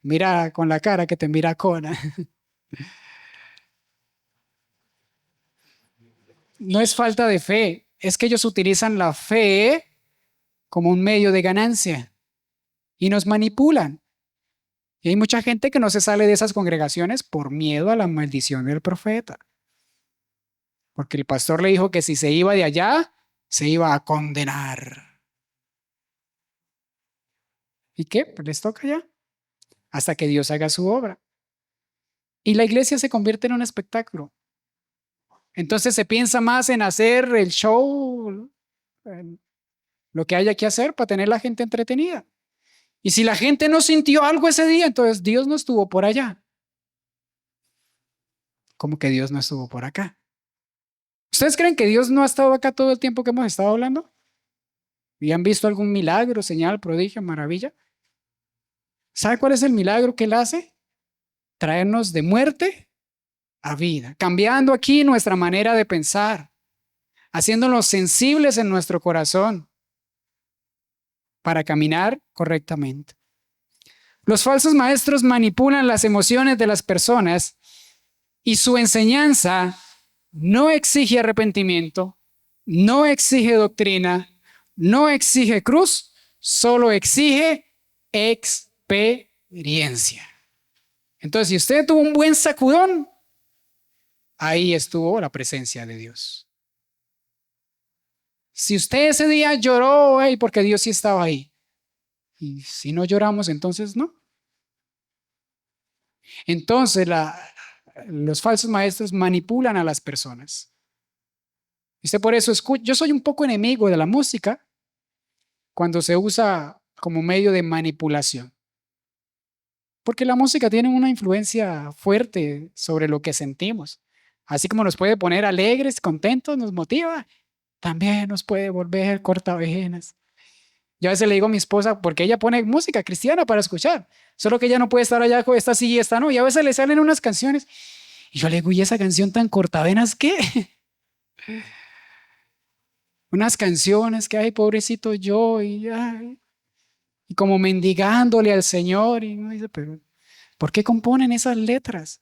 Mira con la cara que te mira Cona. No es falta de fe, es que ellos utilizan la fe como un medio de ganancia. y nos manipulan. Y hay mucha gente que no se sale de esas congregaciones por miedo a la maldición del profeta. Porque el pastor le dijo que si se iba de allá, se iba a condenar. ¿Y qué? Pues les toca ya, hasta que Dios haga su obra. Y la iglesia se convierte en un espectáculo. Entonces se piensa más en hacer el show, en lo que haya que hacer para tener la gente entretenida. Y si la gente no sintió algo ese día, entonces Dios no estuvo por allá. ¿Cómo que Dios no estuvo por acá? ¿Ustedes creen que Dios no ha estado acá todo el tiempo que hemos estado hablando? ¿Y han visto algún milagro, señal, prodigio, maravilla? ¿Sabe cuál es el milagro que Él hace? Traernos de muerte a vida, cambiando aquí nuestra manera de pensar, haciéndonos sensibles en nuestro corazón para caminar correctamente. Los falsos maestros manipulan las emociones de las personas y su enseñanza no exige arrepentimiento, no exige doctrina, no exige cruz, solo exige experiencia. Entonces, si usted tuvo un buen sacudón, ahí estuvo la presencia de Dios. Si usted ese día lloró, porque Dios sí estaba ahí. Y si no lloramos, entonces no. Entonces, los falsos maestros manipulan a las personas. Usted por eso yo soy un poco enemigo de la música cuando se usa como medio de manipulación. Porque la música tiene una influencia fuerte sobre lo que sentimos. Así como nos puede poner alegres, contentos, nos motiva, también nos puede volver cortavenas. Yo a veces le digo a mi esposa, porque ella pone música cristiana para escuchar, solo que ella no puede estar allá con esta sí y esta no, y a veces le salen unas canciones, y yo le digo, ¿y esa canción tan cortavenas qué? Unas canciones que, ay, pobrecito yo, y como mendigándole al Señor, y uno dice, pero ¿por qué componen esas letras?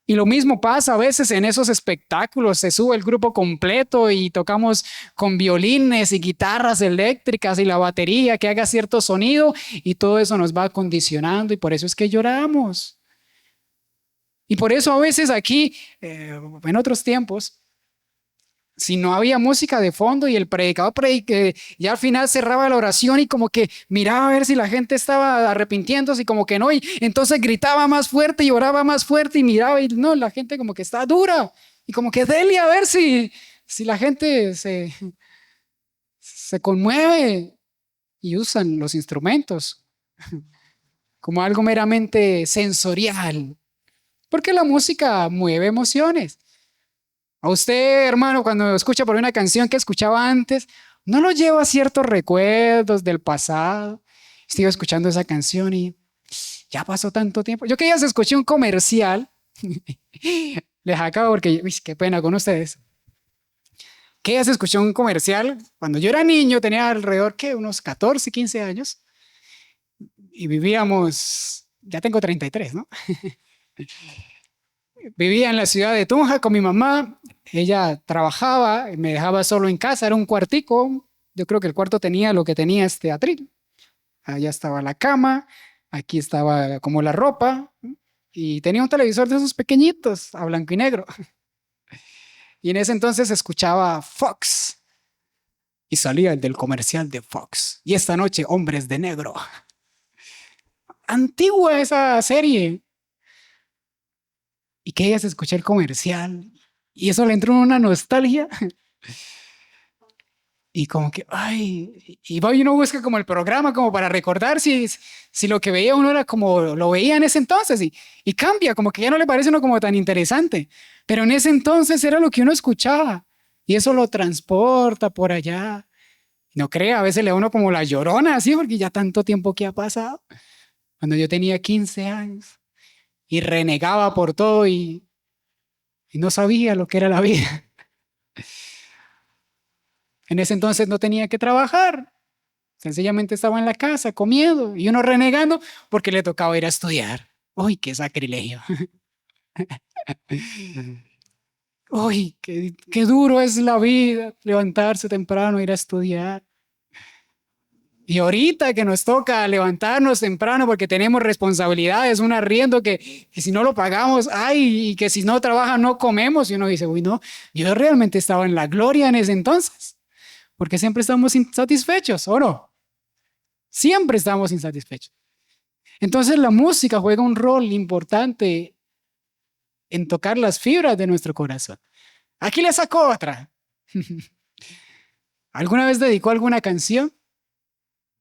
Y lo mismo pasa a veces en esos espectáculos, se sube el grupo completo y tocamos con violines y guitarras eléctricas y la batería que haga cierto sonido y todo eso nos va condicionando y por eso es que lloramos. Y por eso a veces aquí, en otros tiempos, si no había música de fondo y el predicador ya al final cerraba la oración y como que miraba a ver si la gente estaba arrepintiéndose y como que no, y entonces gritaba más fuerte y oraba más fuerte y miraba y no, la gente como que está dura y como que dele a ver si la gente se conmueve y usan los instrumentos como algo meramente sensorial, porque la música mueve emociones. A usted, hermano, cuando escucha por una canción que escuchaba antes, ¿no lo lleva a ciertos recuerdos del pasado? Estuve escuchando esa canción y ya pasó tanto tiempo. Yo que ya se escuché un comercial, les acabo porque, uy, qué pena con ustedes, que ya se escuchó un comercial cuando yo era niño, tenía alrededor, ¿qué? Unos 14, 15 años, y vivíamos, ya tengo 33, ¿no? Vivía en la ciudad de Tunja con mi mamá. Ella trabajaba, me dejaba solo en casa, era un cuartico. Yo creo que el cuarto tenía lo que tenía este atril. Allá estaba la cama, aquí estaba como la ropa y tenía un televisor de esos pequeñitos a blanco y negro. Y en ese entonces escuchaba Fox y salía el del comercial de Fox. Y esta noche, Hombres de Negro. Antigua esa serie. Y que ella se escucha el comercial y eso le entró una nostalgia y como que, ay, y va y uno busca como el programa como para recordar si lo que veía uno era como lo veía en ese entonces y cambia, como que ya no le parece uno como tan interesante, pero en ese entonces era lo que uno escuchaba y eso lo transporta por allá. No crea, a veces le da uno como la llorona así porque ya tanto tiempo que ha pasado. Cuando yo tenía 15 años y renegaba por todo y no sabía lo que era la vida. En ese entonces no tenía que trabajar, sencillamente estaba en la casa comiendo y uno renegando porque le tocaba ir a estudiar. ¡Uy, qué sacrilegio! ¡Uy, qué duro es la vida! Levantarse temprano, ir a estudiar. Y ahorita que nos toca levantarnos temprano porque tenemos responsabilidades, un arriendo que si no lo pagamos, ay, y que si no trabaja no comemos. Y uno dice, uy, no, yo realmente estaba en la gloria en ese entonces, porque siempre estamos insatisfechos, ¿o no? Siempre estamos insatisfechos. Entonces la música juega un rol importante en tocar las fibras de nuestro corazón. Aquí le saco otra. ¿Alguna vez dedicó alguna canción?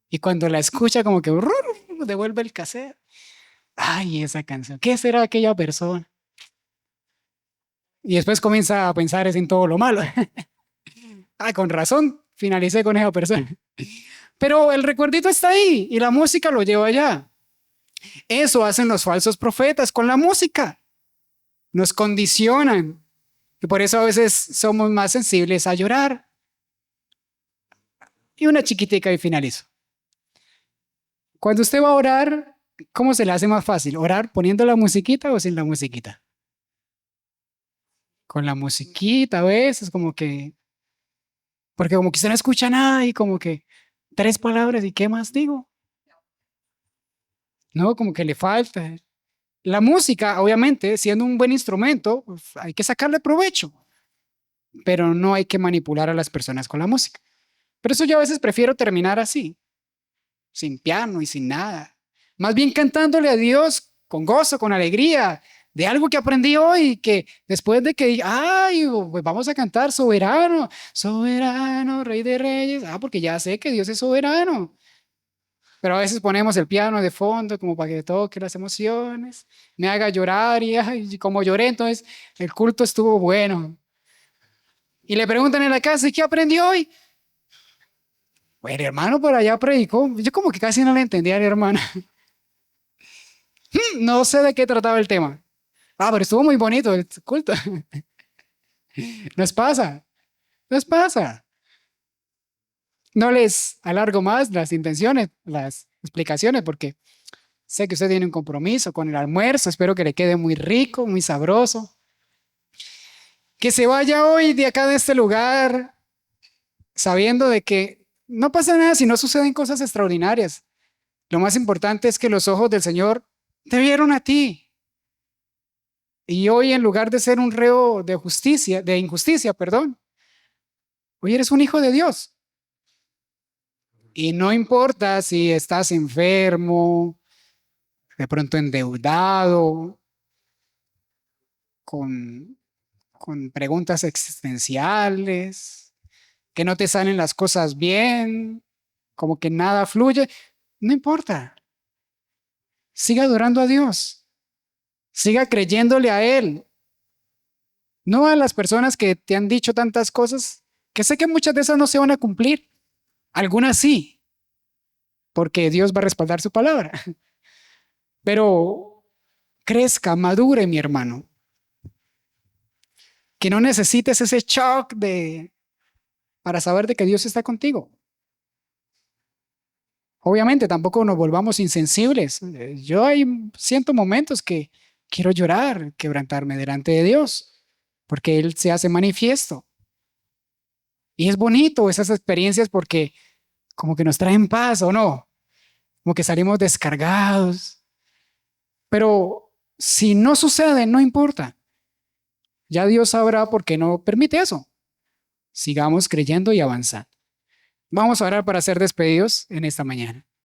Y cuando la escucha como que devuelve el cassette. Ay, esa canción. ¿Qué será aquella persona? Y después comienza a pensar es en todo lo malo. Ah, con razón, finalicé con esa persona. Pero el recuerdito está ahí y la música lo lleva allá. Eso hacen los falsos profetas con la música. Nos condicionan. Y por eso a veces somos más sensibles a llorar. Y una chiquitica y finalizo. Cuando usted va a orar, ¿cómo se le hace más fácil? ¿Orar poniendo la musiquita o sin la musiquita? Con la musiquita a veces, como que, porque como que usted no escucha nada y como que tres palabras y ¿qué más digo? No, como que le falta. La música, obviamente, siendo un buen instrumento, pues, hay que sacarle provecho, pero no hay que manipular a las personas con la música. Por eso yo a veces prefiero terminar así, sin piano y sin nada. Más bien cantándole a Dios con gozo, con alegría, de algo que aprendí hoy, que después de que diga, ay, pues vamos a cantar soberano, soberano, rey de reyes, porque ya sé que Dios es soberano. Pero a veces ponemos el piano de fondo como para que toque las emociones, me haga llorar y ay, como lloré, entonces el culto estuvo bueno. Y le preguntan en la casa, ¿y qué aprendió hoy? Bueno, hermano, por allá predicó. Yo como que casi no le entendía al hermano. No sé de qué trataba el tema. Pero estuvo muy bonito el culto. Nos pasa, nos pasa. No les alargo más las intenciones, las explicaciones, porque sé que usted tiene un compromiso con el almuerzo. Espero que le quede muy rico, muy sabroso. Que se vaya hoy de acá de este lugar sabiendo de que no pasa nada si no suceden cosas extraordinarias. Lo más importante es que los ojos del Señor te vieron a ti. Y hoy en lugar de ser un reo de justicia, de injusticia, perdón, hoy eres un hijo de Dios. Y no importa si estás enfermo, de pronto endeudado, con, con preguntas existenciales, que no te salen las cosas bien, como que nada fluye, no importa. Siga adorando a Dios. Siga creyéndole a Él. No a las personas que te han dicho tantas cosas, que sé que muchas de esas no se van a cumplir. Algunas sí, porque Dios va a respaldar su palabra. Pero crezca, madure, mi hermano. Que no necesites ese shock para saber de que Dios está contigo. Obviamente tampoco nos volvamos insensibles. Yo siento momentos que quiero llorar, quebrantarme delante de Dios, porque Él se hace manifiesto. Y es bonito esas experiencias porque como que nos traen paz, ¿o no? Como que salimos descargados. Pero si no sucede, no importa. Ya Dios sabrá por qué no permite eso. Sigamos creyendo y avanzando. Vamos a orar para ser despedidos en esta mañana.